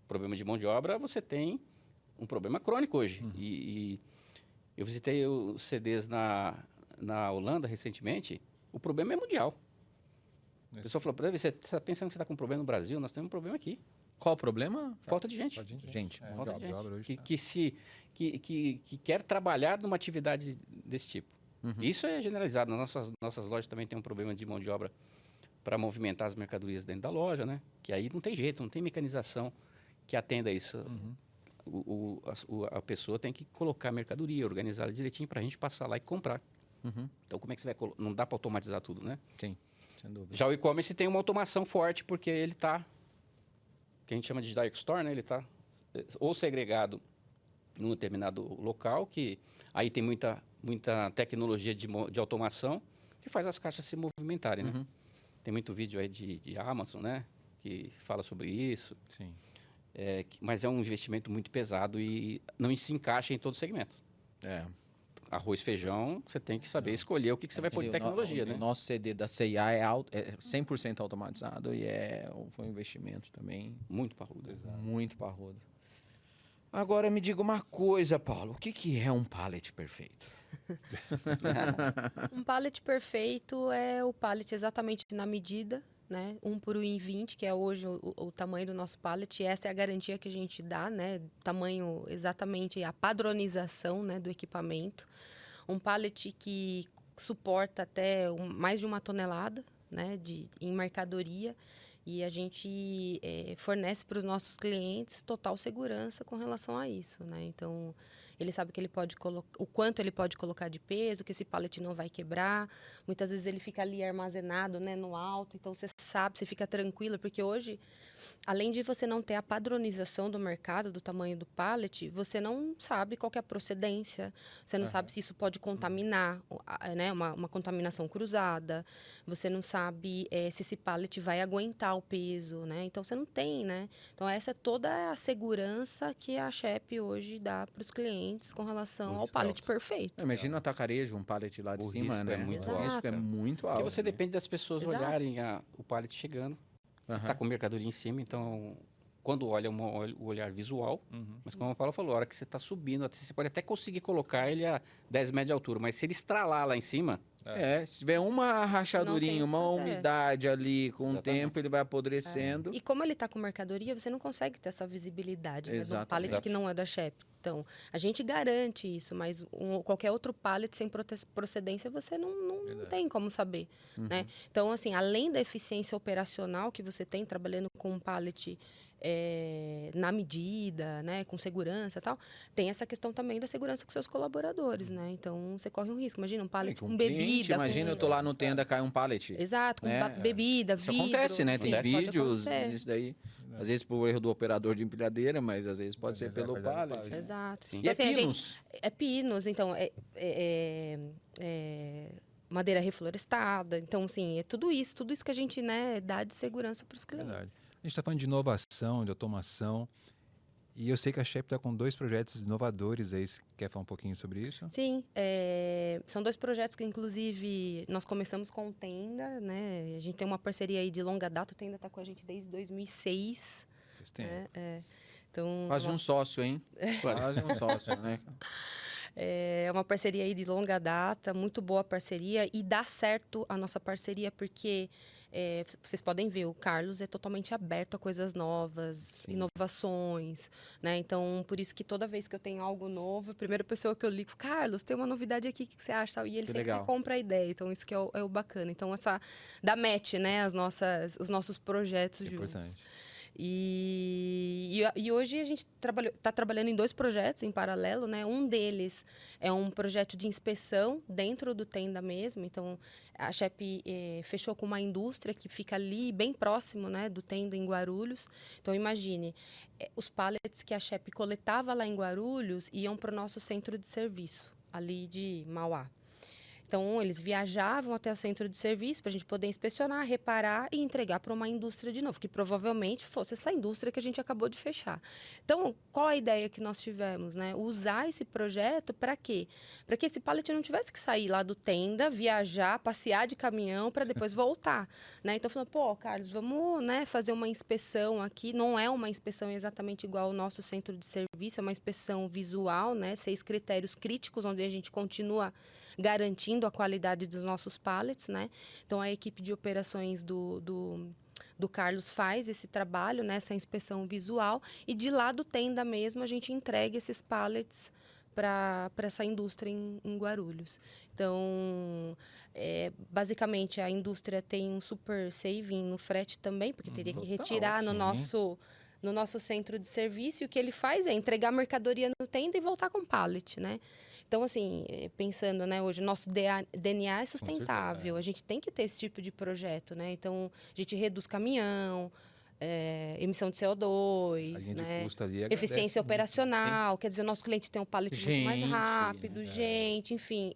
problema de mão de obra, você tem um problema crônico hoje. E eu visitei os CDs na Holanda recentemente, o problema é mundial. A pessoa falou, você está pensando que você está com um problema no Brasil? Nós temos um problema aqui. Qual o problema? Falta de gente. Gente. Falta de gente. Que quer trabalhar numa atividade desse tipo. Isso é generalizado. Nas nossas lojas também tem um problema de mão de obra para movimentar as mercadorias dentro da loja, né? Que aí não tem jeito, não tem mecanização que atenda isso. A pessoa tem que colocar a mercadoria, organizar ela direitinho para a gente passar lá e comprar. Então, como é que você vai... Não dá para automatizar tudo, né? Sim, sem dúvida. Já o e-commerce tem uma automação forte, porque ele está... que a gente chama de dark store, né? Ele está ou segregado num determinado local, que aí tem muita tecnologia de automação que faz as caixas se movimentarem, né? Tem muito vídeo aí de Amazon, né? Que fala sobre isso. Sim. Mas é um investimento muito pesado e não se encaixa em todos os segmentos. Arroz, feijão, você tem que saber escolher o que você vai pôr de tecnologia, né? O nosso CD da CIA é 100% automatizado e foi um investimento também Muito parrudo. muito parrudo. Agora me diga uma coisa, Paulo. O que é um pallet perfeito? Um pallet perfeito é o pallet exatamente na medida, né? 1 por 1,20, que é hoje o tamanho do nosso pallet. E essa é a garantia que a gente dá, né? Tamanho exatamente, a padronização, né, do equipamento. Um pallet que suporta até mais de 1 tonelada, né, em mercadoria. E a gente fornece para os nossos clientes total segurança com relação a isso, né? Então, ele sabe que ele pode o quanto ele pode colocar de peso, que esse pallet não vai quebrar. Muitas vezes ele fica ali armazenado, né, no alto. Então, você sabe, você fica tranquilo, porque hoje, além de você não ter a padronização do mercado, do tamanho do pallet, você não sabe qual que é a procedência, você não sabe se isso pode contaminar, né, uma contaminação cruzada, você não sabe se esse pallet vai aguentar o peso, né? Então, você não tem, né? Então, essa é toda a segurança que a CHEP hoje dá para os clientes com relação ao pallet perfeito. Imagina o atacarejo, um pallet lá de O cima, risco né? é muito O risco é muito alto. Porque você depende das pessoas Exato. olharem o pallet chegando. está com mercadoria em cima, então quando olha o olhar visual, mas como a Paula falou, a hora que você está subindo, você pode até conseguir colocar ele a 10 metros de altura, mas se ele estralar lá em cima, Se tiver uma rachadurinha, Não tem o que uma fazer. umidade ali, com o Exatamente. tempo ele vai apodrecendo. E como ele está com mercadoria, você não consegue ter essa visibilidade, né, de um Exatamente. pallet que não é da Shep. Então, a gente garante isso, mas qualquer outro pallet sem procedência, você não tem como saber, né? Então, assim, além da eficiência operacional que você tem trabalhando com um pallet na medida, né, com segurança e tal, tem essa questão também da segurança com seus colaboradores, né? Então, você corre um risco. Imagina um pallet Com com cliente, bebida. imagina eu tô lá no tenda, cai um pallet. Exato, com né? bebida, Isso vidro. acontece, né? Tem Acontece. Pode vídeos acontecer. nisso daí. Às vezes por erro do operador de empilhadeira, mas às vezes pode ser Mas é pelo verdade, pallet. pallet. Exato. Sim. E é Então, assim, a gente- pinos. É pinos, então, madeira reflorestada. Então, assim, é tudo isso que a gente, né, dá de segurança para os clientes. Verdade. A gente está falando de inovação, de automação. E eu sei que a Shep está com 2 projetos inovadores aí. Você quer falar um pouquinho sobre isso? Sim, são 2 projetos que, inclusive, nós começamos com o Tenda, né? A gente tem uma parceria aí de longa data, o Tenda está com a gente desde 2006. Esse tempo. Então, Quase um sócio, hein? Quase um sócio, né? é uma parceria aí de longa data, muito boa parceria, e dá certo a nossa parceria porque vocês podem ver, o Carlos é totalmente aberto a coisas novas, inovações, né? Então, por isso que toda vez que eu tenho algo novo, a primeira pessoa que eu ligo, Carlos, tem uma novidade aqui, o que você acha? E ele Que sempre legal. compra a ideia, então isso que é o bacana. Então, dá match, né, os nossos projetos É juntos. importante. E hoje a gente está trabalhando em 2 projetos em paralelo, né? Um deles é um projeto de inspeção dentro do Tenda mesmo. Então, a Shep fechou com uma indústria que fica ali bem próximo, né, do Tenda em Guarulhos. Então, imagine, os pallets que a Shep coletava lá em Guarulhos iam para o nosso centro de serviço, ali de Mauá. Então, eles viajavam até o centro de serviço para a gente poder inspecionar, reparar e entregar para uma indústria de novo, que provavelmente fosse essa indústria que a gente acabou de fechar. Então, qual a ideia que nós tivemos, né? Usar esse projeto para quê? Para que esse pallet não tivesse que sair lá do Tenda, viajar, passear de caminhão para depois voltar, né? Então, falando, pô, Carlos, vamos, né, fazer uma inspeção aqui. Não é uma inspeção exatamente igual ao nosso centro de serviço, é uma inspeção visual, né? 6 critérios críticos, onde a gente continua garantindo a qualidade dos nossos pallets, né? Então, a equipe de operações do Carlos faz esse trabalho, né? Essa inspeção visual, e de lá do Tenda mesmo a gente entrega esses pallets para essa indústria em Guarulhos. Então, basicamente, a indústria tem um super saving no frete também, porque teria que retirar no nosso centro de serviço, e o que ele faz é entregar a mercadoria no Tenda e voltar com pallet, né? Então, assim, pensando, né, hoje, o nosso DNA é sustentável, a gente tem que ter esse tipo de projeto, né? Então, a gente reduz caminhão, emissão de CO2, A linha de né? custo ali agradece Eficiência muito. operacional, quer dizer, o nosso cliente tem um pallet muito mais Gente, rápido, enfim,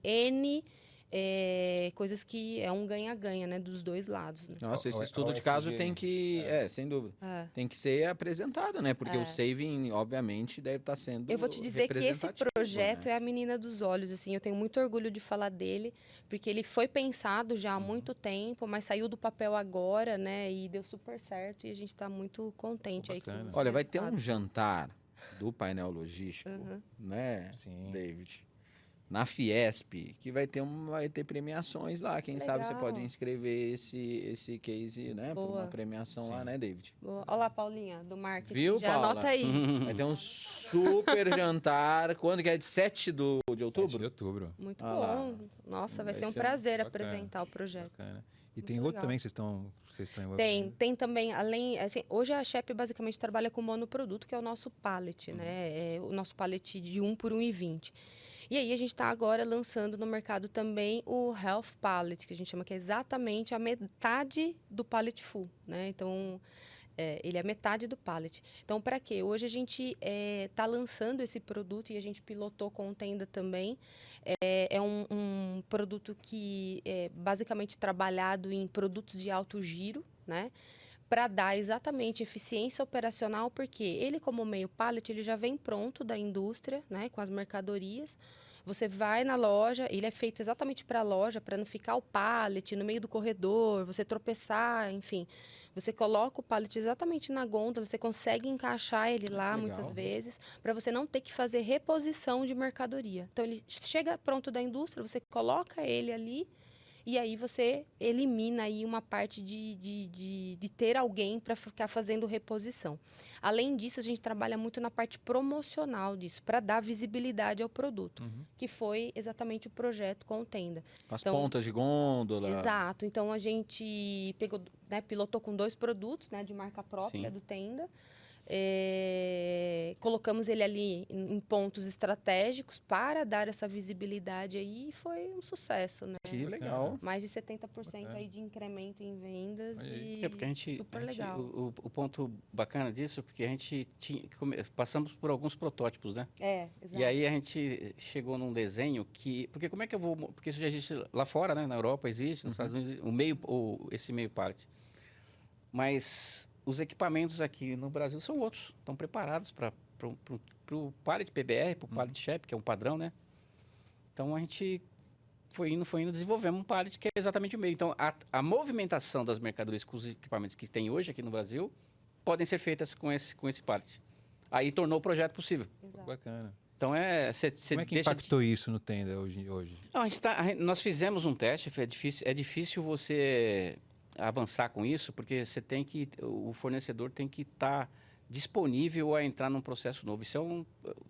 coisas que é um ganha-ganha, né, dos dois lados. Né? Nossa, esse O estudo de ESG, caso tem que, sem dúvida, tem que ser apresentado, né? Porque o saving, obviamente, deve estar sendo Eu vou te dizer que esse representativo, projeto né? é a menina dos olhos, assim, eu tenho muito orgulho de falar dele, porque ele foi pensado já há muito tempo, mas saiu do papel agora, né, e deu super certo, e a gente está muito contente aí com bacana. os Olha, vai ter um resultados. jantar do painel logístico, né, Sim. David? Na Fiesp, que vai ter premiações lá. Quem sabe você pode Legal. inscrever esse case, né? Para uma Boa. premiação lá, né, David? Boa. Olha lá, Paulinha, do marketing. Viu, Já Paula? anota aí. Vai ter um super jantar. Quando que é? De 7 de 7 de outubro? outubro. Muito Ah lá. bom. Nossa, vai Vai ser um ser prazer bacana. apresentar o projeto. Bacana. E tem Muito outro legal. também que vocês estão envolvidos? Tem também, além, assim, hoje a Shep basicamente trabalha com monoproduto, que é o nosso pallet, né? É o nosso pallet de 1 por 1,20. E aí a gente está agora lançando no mercado também o Health Pallet, que a gente chama que é exatamente a metade do pallet full, né? Então, ele é a metade do pallet. Então, para quê? Hoje a gente está lançando esse produto e a gente pilotou com o Tenda também. É um produto que é basicamente trabalhado em produtos de alto giro, né? Para dar exatamente eficiência operacional, porque ele, como meio pallet, ele já vem pronto da indústria, né? Com as mercadorias. Você vai na loja, ele é feito exatamente para a loja, para não ficar o pallet no meio do corredor, você tropeçar, enfim. Você coloca o pallet exatamente na gôndola, você consegue encaixar ele lá legal. muitas vezes, para você não ter que fazer reposição de mercadoria. Então, ele chega pronto da indústria, você coloca ele ali, e aí você elimina aí uma parte de ter alguém para ficar fazendo reposição. Além disso, a gente trabalha muito na parte promocional disso, para dar visibilidade ao produto, que foi exatamente o projeto com o Tenda. As Então, pontas de gôndola. Exato. Então, a gente pegou, né, pilotou com 2 produtos, né, de marca própria Sim. do Tenda. Colocamos ele ali em pontos estratégicos para dar essa visibilidade aí, e foi um sucesso, né? Que legal. Mais de 70% aí de incremento em vendas Olha aí. e Porque a gente, super a gente- legal. o ponto bacana disso, porque a gente passamos por alguns protótipos, né? Exato. E aí a gente chegou num desenho que... Porque como é que eu vou... Porque isso já existe lá fora, né? Na Europa existe, nos Estados Unidos, esse meio pallet. Mas os equipamentos aqui no Brasil são outros. Estão preparados para o pallet PBR, para o pallet SHEP, que é um padrão, né? Então a gente foi indo, desenvolvemos um pallet que é exatamente o meio. Então a movimentação das mercadorias com os equipamentos que tem hoje aqui no Brasil podem ser feitas com esse pallet. Aí tornou o projeto possível. Exato. Bacana. Então Como é que impactou isso no Tenda hoje? Não, nós fizemos um teste, é difícil você avançar com isso, porque o fornecedor tem que estar disponível a entrar num processo novo. Isso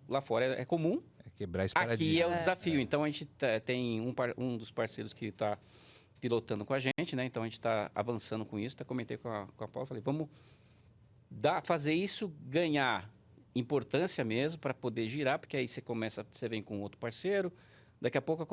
lá fora é comum, É quebrar esse aqui paradigma. é o desafio. Então a gente tem um dos parceiros que está pilotando com a gente, né? Então a gente está avançando com isso. Comentei com a Paula, falei, vamos fazer isso ganhar importância mesmo para poder girar, porque aí você vem com outro parceiro, daqui a pouco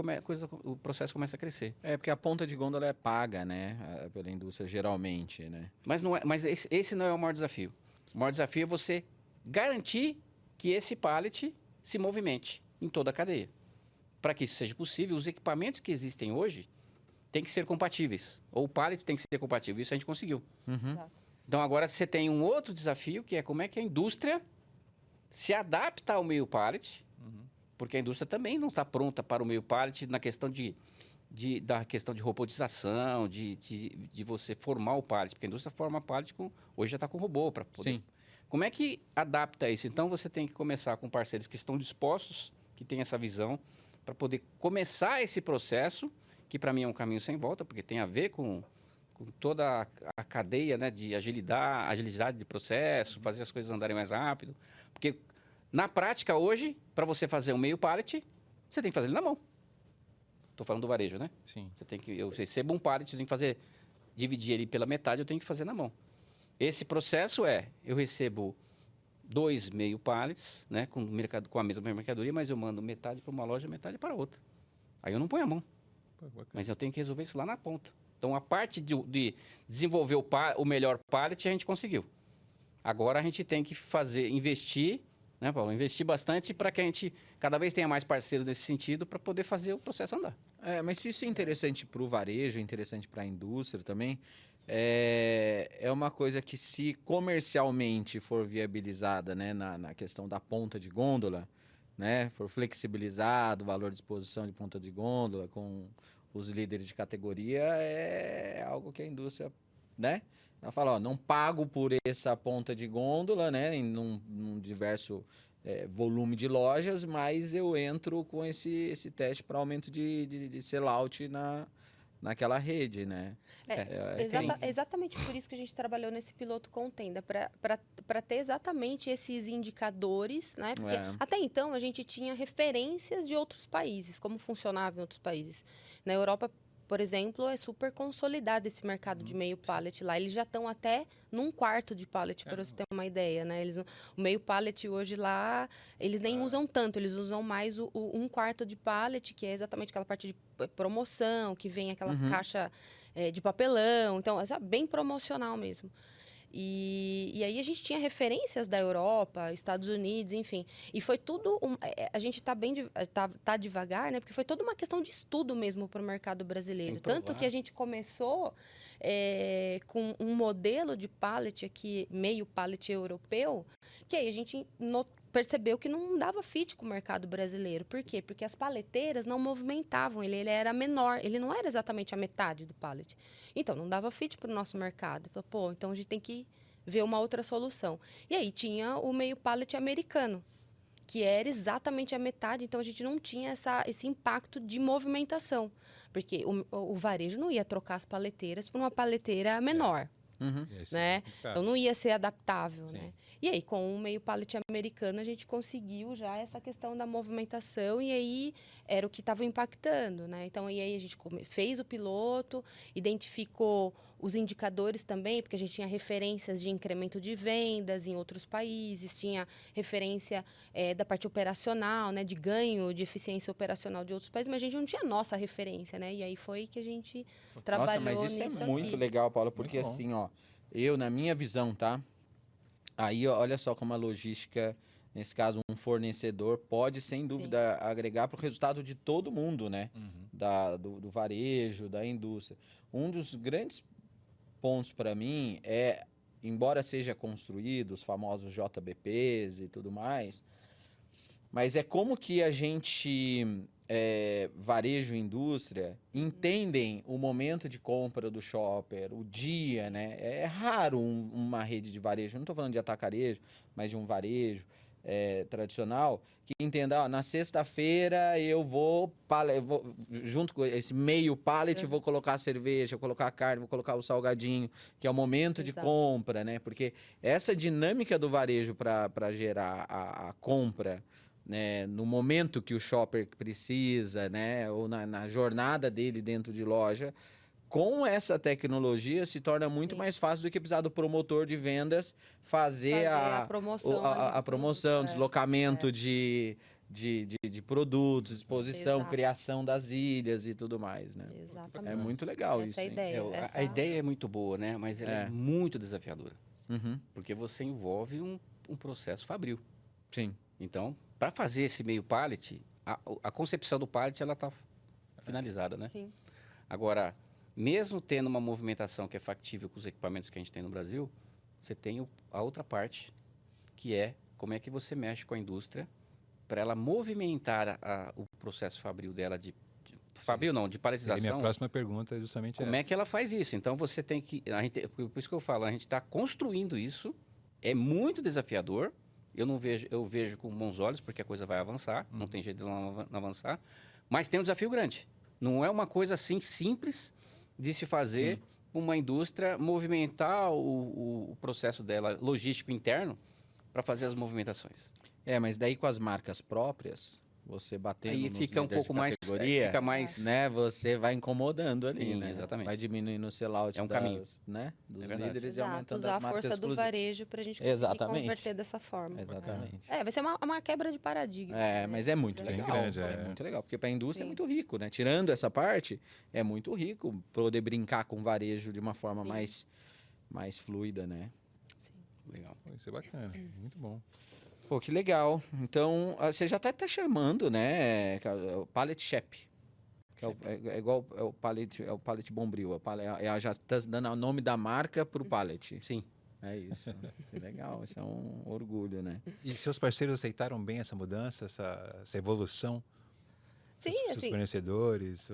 o processo começa a crescer. É, porque a ponta de gôndola é paga, né? Pela indústria, geralmente, né? Mas esse não é o maior desafio. O maior desafio é você garantir que esse pallet se movimente em toda a cadeia. Para que isso seja possível, os equipamentos que existem hoje têm que ser compatíveis. Ou o pallet tem que ser compatível. Isso a gente conseguiu. Exato. Então, agora você tem um outro desafio, que é como é que a indústria se adapta ao meio pallet, porque a indústria também não está pronta para o meio pallet na questão da questão de robotização, de você formar o pallet, porque a indústria forma pallet hoje já está com robô para poder. Sim. Como é que adapta isso? Então, você tem que começar com parceiros que estão dispostos, que têm essa visão, para poder começar esse processo, que para mim é um caminho sem volta, porque tem a ver com toda a cadeia, né, de agilidade de processo, fazer as coisas andarem mais rápido. Porque, na prática, hoje, para você fazer um meio pallet, você tem que fazer ele na mão. Estou falando do varejo, né? Sim. Eu recebo um pallet, eu tenho que dividir ele pela metade, eu tenho que fazer na mão. Esse processo eu recebo 2 meio pallets, né, com a mesma mercadoria, mas eu mando metade para uma loja, metade para outra. Aí eu não ponho a mão, Pô, bacana. mas eu tenho que resolver isso lá na ponta. Então, a parte de desenvolver o melhor pallet, a gente conseguiu. Agora, a gente tem que investir, né, Paulo? Investir bastante para que a gente cada vez tenha mais parceiros nesse sentido para poder fazer o processo andar. Mas se isso é interessante para o varejo, é interessante para a indústria também, é uma coisa que, se comercialmente for viabilizada, né, na questão da ponta de gôndola, né, for flexibilizado o valor de exposição de ponta de gôndola com os líderes de categoria, é algo que a indústria, né, ela fala, ó, não pago por essa ponta de gôndola, né, num diverso volume de lojas, mas eu entro com esse teste para aumento de sellout naquela rede, né? Exatamente por isso que a gente trabalhou nesse piloto com o Tenda, para ter exatamente esses indicadores, né? Porque até então a gente tinha referências de outros países, como funcionava em outros países. Na Europa, por exemplo, é super consolidado esse mercado de meio pallet lá. Eles já estão até num quarto de pallet, para você ter uma ideia, né? O meio pallet hoje lá, eles nem usam tanto, eles usam mais um quarto de pallet, que é exatamente aquela parte de promoção, que vem aquela caixa de papelão. Então, é bem promocional mesmo. E aí a gente tinha referências da Europa, Estados Unidos, enfim. E foi tudo... a gente tá devagar, né? Porque foi toda uma questão de estudo mesmo para o mercado brasileiro. Tanto que a gente começou com um modelo de pallet aqui, meio pallet europeu, que aí a gente percebeu que não dava fit com o mercado brasileiro. Por quê? Porque as paleteiras não movimentavam, ele era menor, ele não era exatamente a metade do pallet. Então, não dava fit para o nosso mercado. Falei, pô, então a gente tem que ver uma outra solução. E aí tinha o meio pallet americano, que era exatamente a metade, então a gente não tinha esse impacto de movimentação. Porque o varejo não ia trocar as paleteiras por uma paleteira menor. Uhum. Né? Então não ia ser adaptável, Sim. né? E aí, com o meio pallet americano, a gente conseguiu já essa questão da movimentação e aí era o que estava impactando, né? Então e aí a gente fez o piloto, identificou os indicadores também, porque a gente tinha referências de incremento de vendas em outros países, tinha referência da parte operacional, né? De ganho de eficiência operacional de outros países, mas a gente não tinha nossa referência, né? E aí foi que a gente trabalhou Nossa, mas isso nisso é muito aqui. legal, Paulo, porque Muito bom. assim, ó, eu, na minha visão, tá? Aí, ó, olha só como a logística, nesse caso, um fornecedor, pode, sem dúvida, agregar para o resultado de todo mundo, né? Do varejo, da indústria. Um dos grandes pontos para mim é, embora seja construído, os famosos JBPs e tudo mais, mas é como que a gente, varejo e indústria, entendem o momento de compra do shopper, o dia, né? É raro uma rede de varejo, não estou falando de atacarejo, mas de um varejo tradicional, que entenda, ó, na sexta-feira eu vou, junto com esse meio pallet, vou colocar a cerveja, vou colocar a carne, vou colocar o salgadinho, que é o momento de Exato. compra, né? Porque essa dinâmica do varejo para gerar a compra, né, no momento que o shopper precisa, né, ou na jornada dele dentro de loja, com essa tecnologia se torna muito Sim. mais fácil do que precisar do promotor de vendas fazer a promoção, a promoção, produto, deslocamento de produtos, exposição, Exato. criação das ilhas e tudo mais, né? Exatamente. É muito legal Essa isso, é a hein? ideia. A ideia é muito boa, né? Mas ela é É. muito desafiadora. Uhum, Porque você envolve um processo fabril. sim. Então, para fazer esse meio pallet, a concepção do pallet ela está finalizada, né? Sim. Agora, mesmo tendo uma movimentação que é factível com os equipamentos que a gente tem no Brasil, você tem a outra parte, que é como é que você mexe com a indústria para ela movimentar o processo fabril dela fabril não, de E minha paletização. próxima pergunta é justamente Como é que ela faz isso? Então você tem que. Por isso que eu falo, a gente está construindo isso, é muito desafiador. Eu vejo com bons olhos, porque a coisa vai avançar, não tem jeito de ela não avançar. Mas tem um desafio grande. Não é uma coisa assim simples de se fazer uma indústria movimentar o processo dela logístico interno para fazer as movimentações. Mas daí com as marcas próprias, você batendo Aí nos fica um líderes de pouco mais. categoria, Fica mais. né? Você vai incomodando ali, Sim, né? exatamente. Vai diminuindo o sellout É um caminho. né? Dos É verdade. líderes e Exato, aumentando usar as a marcas força do exclusivas. varejo para a gente conseguir Exatamente. converter dessa forma. Exatamente. Vai ser uma quebra de paradigma. Mas é muito Bem legal. grande, é muito legal, porque para a indústria é Sim. muito rico, né? Tirando essa parte, é muito rico poder brincar com o varejo de uma forma Sim. mais fluida, né? Legal. Isso é bacana, muito bom. Pô, que legal. Então, você já tá chamando, né? O Pallet Shop. Que é igual o pallet Bombril. Já tá dando o nome da marca pro pallet. Sim. É isso. Que legal. Isso é um orgulho, né? E seus parceiros aceitaram bem essa mudança, essa evolução? Sim, seus assim, fornecedores?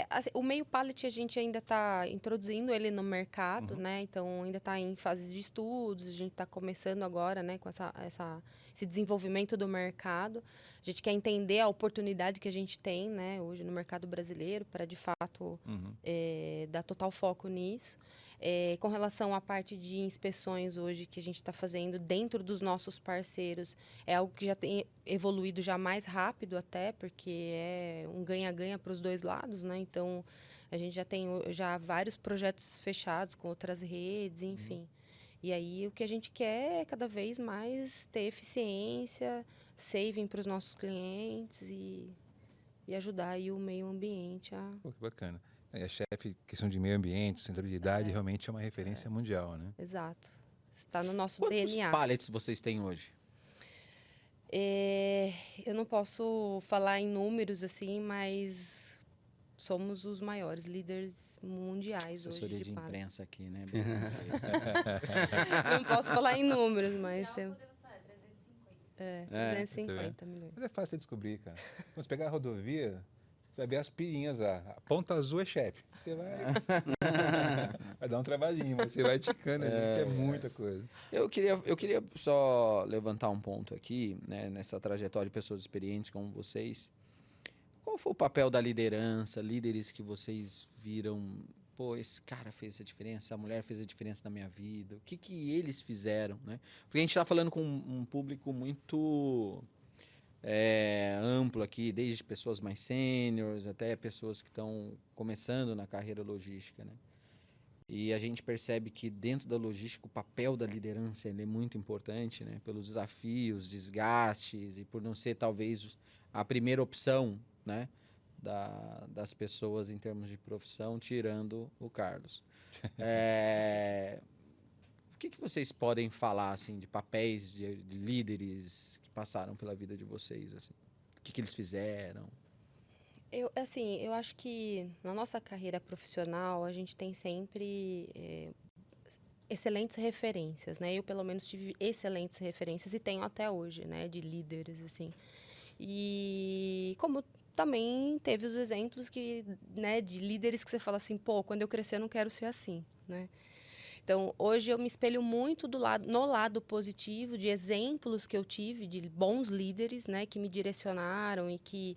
assim, o meio pallet a gente ainda está introduzindo ele no mercado, né? Então ainda está em fase de estudos, a gente está começando agora, né, com esse desenvolvimento do mercado. A gente quer entender a oportunidade que a gente tem, né, hoje no mercado brasileiro para de fato dar total foco nisso. Com relação à parte de inspeções hoje que a gente está fazendo dentro dos nossos parceiros, é algo que já tem evoluído já mais rápido até, porque é um ganha-ganha para os dois lados, né? Então, a gente já tem vários projetos fechados com outras redes, enfim. E aí, o que a gente quer é cada vez mais ter eficiência, saving para os nossos clientes e ajudar aí o meio ambiente a... Pô, que bacana. A chefe, questão de meio ambiente, sustentabilidade, realmente é uma referência mundial, né? Exato. Está no nosso Quantos DNA. pallets vocês têm hoje? Eu não posso falar em números assim, mas somos os maiores líderes mundiais Assessoria hoje de de pallet. imprensa aqui, né? Não posso falar em números, mas tem... É, É, 250 milhões. Mas é fácil de descobrir, cara. Quando você pegar a rodovia, você vai ver as pirinhas lá. A ponta azul é chefe. Você vai... vai dar um trabalhinho, mas você vai ticando ali, que é muita coisa. Eu queria só levantar um ponto aqui, né, nessa trajetória de pessoas experientes como vocês. Qual foi o papel da liderança, líderes que vocês viram, pô, esse cara fez a diferença, a mulher fez a diferença na minha vida, o que que eles fizeram, né? Porque a gente está falando com um público muito amplo aqui, desde pessoas mais sêniores até pessoas que estão começando na carreira logística, né? E a gente percebe que dentro da logística o papel da liderança ele é muito importante, né? Pelos desafios, desgastes e por não ser talvez a primeira opção, né? Das pessoas em termos de profissão, tirando o Carlos. O que que vocês podem falar assim de papéis de líderes que passaram pela vida de vocês, assim? O que que eles fizeram? Eu acho que na nossa carreira profissional a gente tem sempre excelentes referências, né? Eu, pelo menos, tive excelentes referências e tenho até hoje, né? De líderes, assim. E como também teve os exemplos que, né? De líderes que você fala assim, pô, quando eu crescer eu não quero ser assim, né? Então, hoje eu me espelho muito no lado positivo de exemplos que eu tive de bons líderes, né, que me direcionaram e que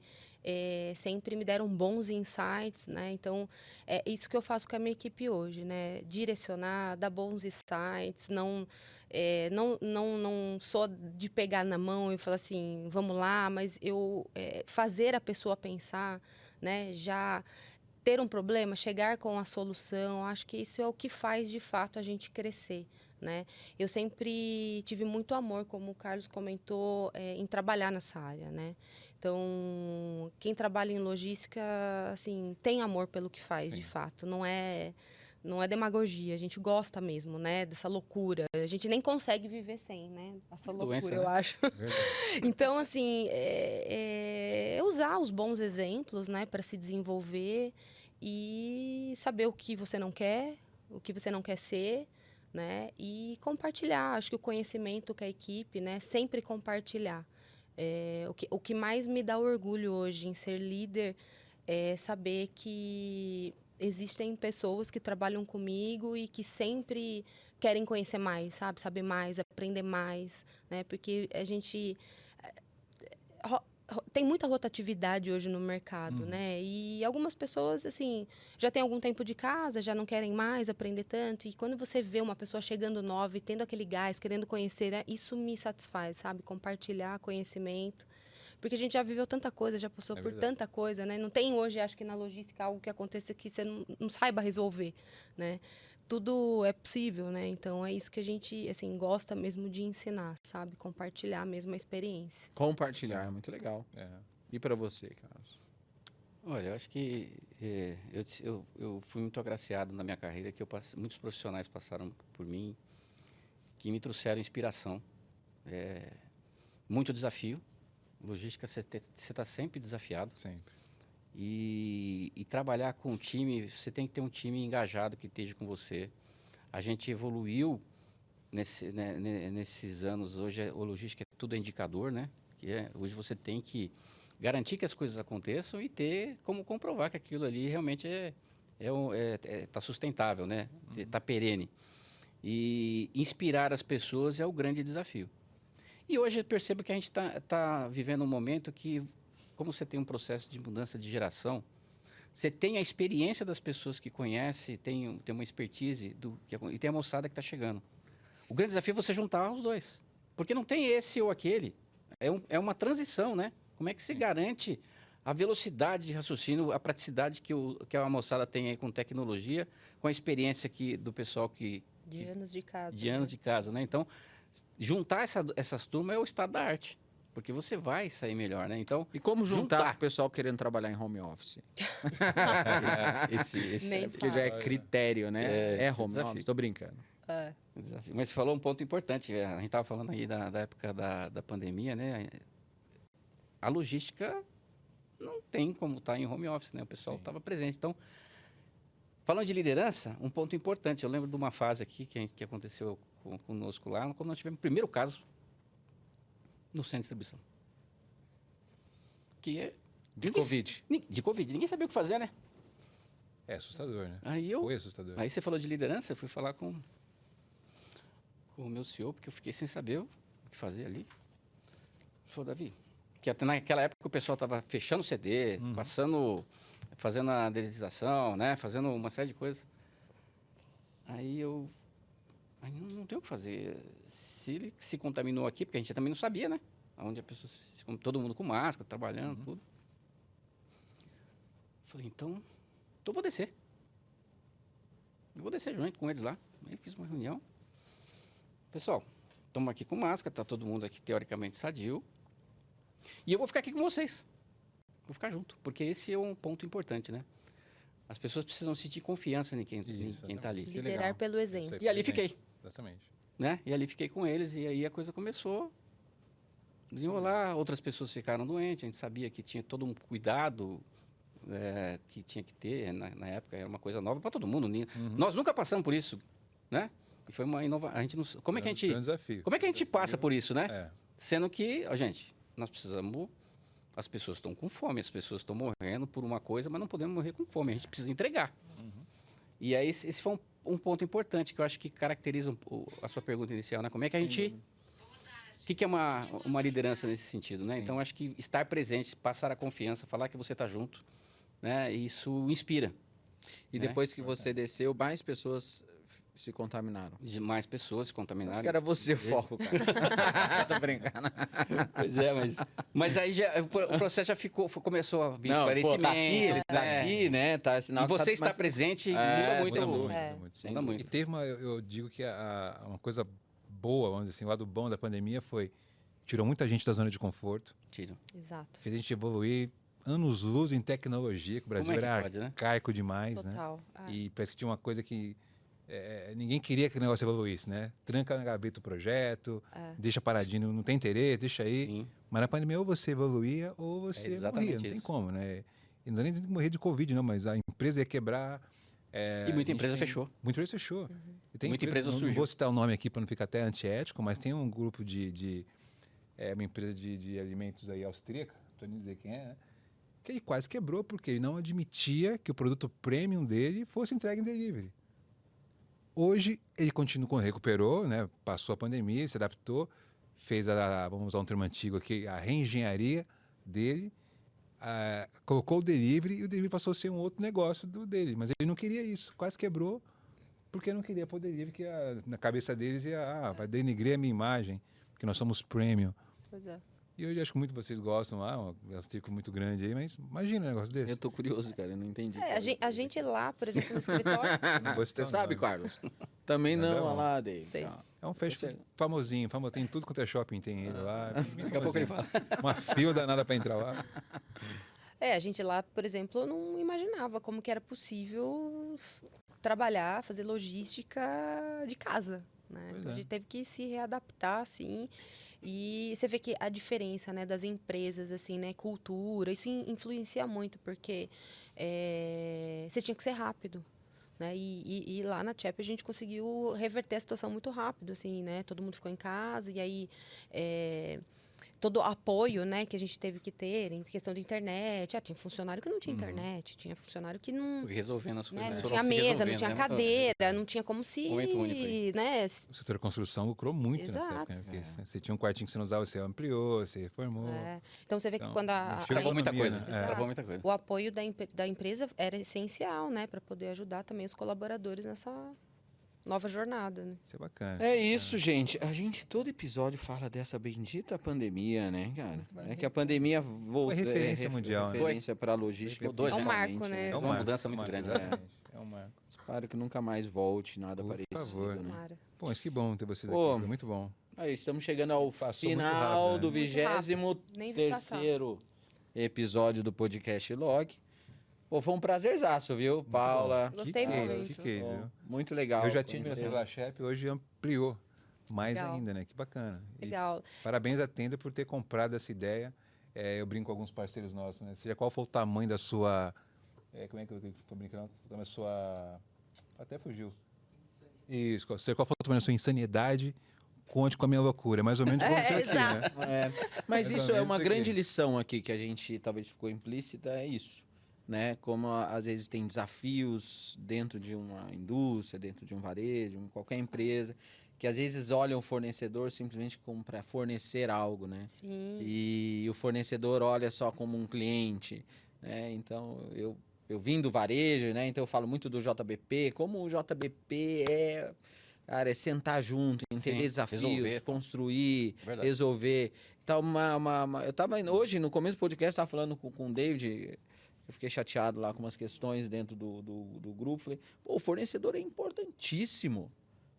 sempre me deram bons insights, né? Então, é isso que eu faço com a minha equipe hoje, né? Direcionar, dar bons insights, não sou de pegar na mão e falar assim, vamos lá, mas eu fazer a pessoa pensar, né? Já ter um problema, chegar com a solução, acho que isso é o que faz de fato a gente crescer, né? Eu sempre tive muito amor, como o Carlos comentou, em trabalhar nessa área, né? Então, quem trabalha em logística, assim, tem amor pelo que faz, Sim. de fato. Não é demagogia, a gente gosta mesmo, né? Dessa loucura. A gente nem consegue viver sem, né? Essa loucura, Doença, eu né? acho. Então, assim, usar os bons exemplos, né, para se desenvolver e saber o que você não quer, o que você não quer ser, né, e compartilhar. Acho que o conhecimento com a equipe, né, sempre compartilhar. O que mais me dá orgulho hoje em ser líder é saber que existem pessoas que trabalham comigo e que sempre querem conhecer mais, sabe? Saber mais, aprender mais, né? Porque a gente tem muita rotatividade hoje no mercado, né? E algumas pessoas, assim, já têm algum tempo de casa, já não querem mais aprender tanto. E quando você vê uma pessoa chegando nova e tendo aquele gás, querendo conhecer, né? Isso me satisfaz, sabe? Compartilhar conhecimento. Porque a gente já viveu tanta coisa, já passou por verdade. tanta coisa, né? Não tem hoje, acho que na logística, algo que aconteça que você não saiba resolver, né? Tudo é possível, né? Então, é isso que a gente, assim, gosta mesmo de ensinar, sabe? Compartilhar mesmo a experiência. Compartilhar, muito legal. É. E para você, Carlos? Olha, eu acho que eu fui muito agraciado na minha carreira, que muitos profissionais passaram por mim, que me trouxeram inspiração. Muito desafio. Logística, você está sempre desafiado. Sempre. E trabalhar com um time, você tem que ter um time engajado que esteja com você. A gente evoluiu nesses anos. Hoje, a logística é tudo indicador, né? Hoje você tem que garantir que as coisas aconteçam e ter como comprovar que aquilo ali realmente está sustentável, né? Está perene. E inspirar as pessoas é o grande desafio. E hoje eu percebo que a gente tá vivendo um momento que, como você tem um processo de mudança de geração, você tem a experiência das pessoas que conhece, tem uma expertise e tem a moçada que está chegando. O grande desafio é você juntar os dois. Porque não tem esse ou aquele. É uma transição, né? Como é que você garante a velocidade de raciocínio, a praticidade que a moçada tem aí com tecnologia, com a experiência do pessoal De anos de casa. de anos de casa, né? Então, juntar essas turmas é o estado da arte. Porque você vai sair melhor, né? Então, E como juntar o pessoal querendo trabalhar em home office? Nem Porque já é critério, né? É esse home desafio. office, tô brincando. desafio. Mas você falou um ponto importante. A gente estava falando aí da época da pandemia, né? A logística não tem como estar em home office, né? O pessoal estava presente. Então, falando de liderança, um ponto importante. Eu lembro de uma fase aqui que aconteceu conosco lá, quando nós tivemos o primeiro caso no centro de distribuição. Que é... De Covid. De Covid. Ninguém sabia o que fazer, né? É assustador, né? Aí Foi assustador. Aí você falou de liderança, eu fui falar com o meu CEO, porque eu fiquei sem saber o que fazer ali. Ele falou, Davi, que até naquela época o pessoal estava fechando o CD, fazendo a dedetização, né? Fazendo uma série de coisas. Aí não tem o que fazer. Se ele se contaminou aqui, porque a gente também não sabia, né? Onde a pessoa, todo mundo com máscara, trabalhando, tudo. Falei, então eu vou descer. Eu vou descer junto com eles lá. Aí fiz uma reunião. Pessoal, estamos aqui com máscara, está todo mundo aqui teoricamente sadio. E eu vou ficar aqui com vocês. Vou ficar junto, porque esse é um ponto importante, né? As pessoas precisam sentir confiança em quem está ali. Que Liderar legal. pelo exemplo. Isso aí, E ali presente. fiquei, Exatamente. né? E ali fiquei com eles e aí a coisa começou a desenrolar. Outras pessoas ficaram doentes, a gente sabia que tinha todo um cuidado que tinha que ter na época, era uma coisa nova para todo mundo. Nós nunca passamos por isso, né? E foi uma inovação. A gente não, como é que a gente, Foi um desafio. como é que a gente passa por isso, né? É. Sendo que, ó, gente, nós precisamos. As pessoas estão com fome, as pessoas estão morrendo por uma coisa, mas não podemos morrer com fome, a gente precisa entregar. E aí, esse foi um ponto importante que eu acho que caracteriza a sua pergunta inicial, né? Como é que a gente. O que é uma liderança nesse sentido, né? Sim. Então, acho que estar presente, passar a confiança, falar que você está junto, né? Isso inspira. E né? depois que você desceu, mais pessoas se contaminaram. De mais pessoas se Acho contaminaram. que era você o foco, cara. Tô brincando. Pois é, mas aí o processo já começou a vir esclarecimento. Tá aqui, ele tá né? aqui, né? Tá, sinal E que você tá está mais- presente É, muda muito. sem né? dúvida. É. Muda muito. E teve eu digo que uma coisa boa, vamos dizer assim, o lado bom da pandemia foi, tirou muita gente da zona de conforto, Tiro. Exato. fez a gente evoluir anos-luz em tecnologia, que o Brasil Como é que era pode, né? arcaico demais, né? Total. Ah, E parece que tinha uma coisa que ninguém queria que o negócio evoluísse, né? Tranca na gaveta o projeto, deixa paradinho, não tem interesse, deixa aí. Sim. Mas na pandemia ou você evoluía ou você exatamente morria, não tem isso. como, né? E não é nem morrer de Covid, não, mas a empresa ia quebrar. E muita empresa fechou. Muita empresa fechou. E tem Muita empresa não surgiu. vou citar o nome aqui para não ficar até antiético, mas tem um grupo uma empresa de alimentos aí austríaca, não estou nem dizer quem é, né? Que ele quase quebrou porque ele não admitia que o produto premium dele fosse entregue em delivery. Hoje ele recuperou, né? Passou a pandemia, se adaptou, fez vamos usar um termo antigo aqui, a reengenharia dele, colocou o delivery e o delivery passou a ser um outro negócio dele. Mas ele não queria isso, quase quebrou porque não queria pôr delivery, que na cabeça deles vai denigrir a minha imagem, porque nós somos premium. pois é. E eu acho que muito vocês gostam é um círculo muito grande aí, mas imagina um negócio desse. Eu tô curioso, cara, eu não entendi. A gente lá, por exemplo, no escritório. Não vou citar Você o sabe, nome. Carlos? Também Nada não, bom. olha lá, Dave. Sei. Tá. É um fast food famosinho, tem tudo quanto é shopping, tem ele lá. Daqui a pouco ele fala. Uma fila danada para entrar lá. A gente lá, por exemplo, não imaginava como que era possível trabalhar, fazer logística de casa, né? Pois Então, a é. gente teve que se readaptar, assim. E você vê que a diferença, né, das empresas, assim, né, cultura, isso influencia muito, porque você tinha que ser rápido, né? E lá na Chep a gente conseguiu reverter a situação muito rápido, assim, né? Todo mundo ficou em casa e aí todo o apoio, né, que a gente teve que ter em questão de internet. Tinha funcionário que não tinha internet, tinha funcionário que não, Foi resolvendo as né, coisas. não foram tinha se mesa, não resolvendo, tinha né? cadeira, não tinha como se, Momento único aí. né? O setor de construção lucrou muito nessa Exato. época. Né? Porque você tinha um quartinho que você não usava, você ampliou, você reformou. Então você vê que Então, quando chegou Travou muita economia, coisa. né? É. Travou muita coisa. o apoio da empresa era essencial, né, para poder ajudar também os colaboradores nessa nova jornada, né? Isso é bacana. É isso, gente. A gente todo episódio fala dessa bendita pandemia, né, cara? É que a pandemia voltou. Foi referência mundial, né? Referência para a logística. Ficou dois, É um principalmente, marco, né? É uma mudança muito grande, né? É um marco. Espero que nunca mais volte nada Por parecido, favor. né? Tomara. Pô, mas que bom ter vocês Ô, aqui, foi muito bom. Aí, estamos chegando ao Passou muito final rápido, do né? Muito Nem vi passar. 23º episódio do podcast Log. Pô, foi um prazerzaço, viu, Paula? Gostei que muito. Que case, Pô, viu? muito legal. Eu já tinha meu conhecer. celular chefe, hoje ampliou mais Legal. ainda, né? Que bacana. E Legal. parabéns à Tenda por ter comprado essa ideia. Eu brinco com alguns parceiros nossos, né? Seja qual for o tamanho da sua... como é que eu estou brincando? Da sua... Até fugiu. Isso, seja qual for o tamanho da sua insanidade, conte com a minha loucura. É mais ou menos o que aconteceu aqui, né? exato. Mas Mais ou isso é menos uma isso grande aqui. lição aqui que a gente talvez ficou implícita, é isso. Né? Como às vezes tem desafios dentro de uma indústria, dentro de um varejo, em qualquer empresa, que às vezes olham o fornecedor simplesmente como para fornecer algo, né? Sim. E o fornecedor olha só como um cliente, né? Então, eu vim do varejo, né? Então eu falo muito do JBP, como o JBP é, cara, é sentar junto, entender Sim, desafios, resolver, pô. construir, Verdade. resolver. Então, eu tava hoje, no começo do podcast, estava falando com o David, eu fiquei chateado lá com umas questões dentro do grupo. Falei, pô, o fornecedor é importantíssimo.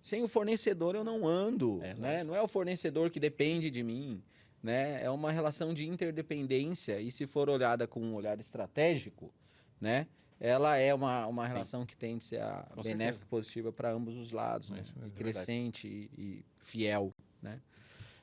Sem o fornecedor eu não ando, É, né? lógico. Não é o fornecedor que depende de mim, né? É uma relação de interdependência e se for olhada com um olhar estratégico, né? Ela é uma relação que tende a ser Com benéfica certeza. e positiva para ambos os lados, né? Isso mesmo, E é verdade. crescente e fiel, né?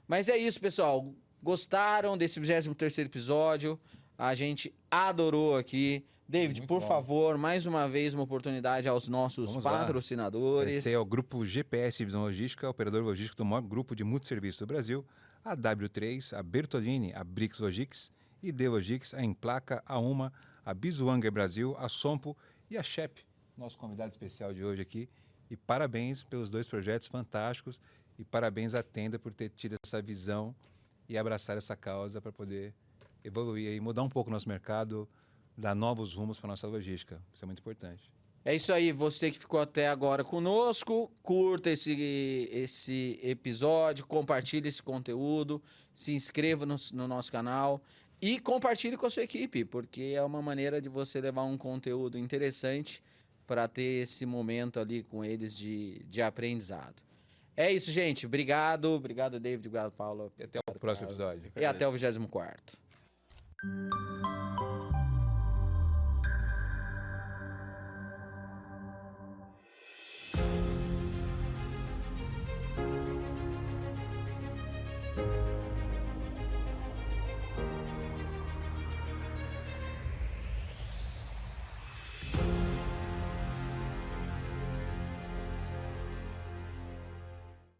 Mas é isso, pessoal. Gostaram desse 23º episódio? A gente adorou aqui. David, Muito por bom. favor, mais uma vez uma oportunidade aos nossos Vamos lá. patrocinadores. Esse é o grupo GPS Divisão Logística, operador logístico do maior grupo de multisserviço do Brasil, a W3, a Bertolini, a Brix Logics, ID Logics, a Emplaca, a Uma, a Bisuanger Brasil, a Sompo e a Shep, nosso convidado especial de hoje aqui. E parabéns pelos 2 projetos fantásticos e parabéns à Tenda por ter tido essa visão e abraçar essa causa para poder evoluir e mudar um pouco o nosso mercado, dar novos rumos para a nossa logística. Isso é muito importante. É isso aí, você que ficou até agora conosco, curta esse episódio, compartilhe esse conteúdo, se inscreva no nosso canal e compartilhe com a sua equipe, porque é uma maneira de você levar um conteúdo interessante para ter esse momento ali com eles de aprendizado. É isso, gente. Obrigado, David, obrigado, Paulo. E até o próximo episódio. E até o 24º.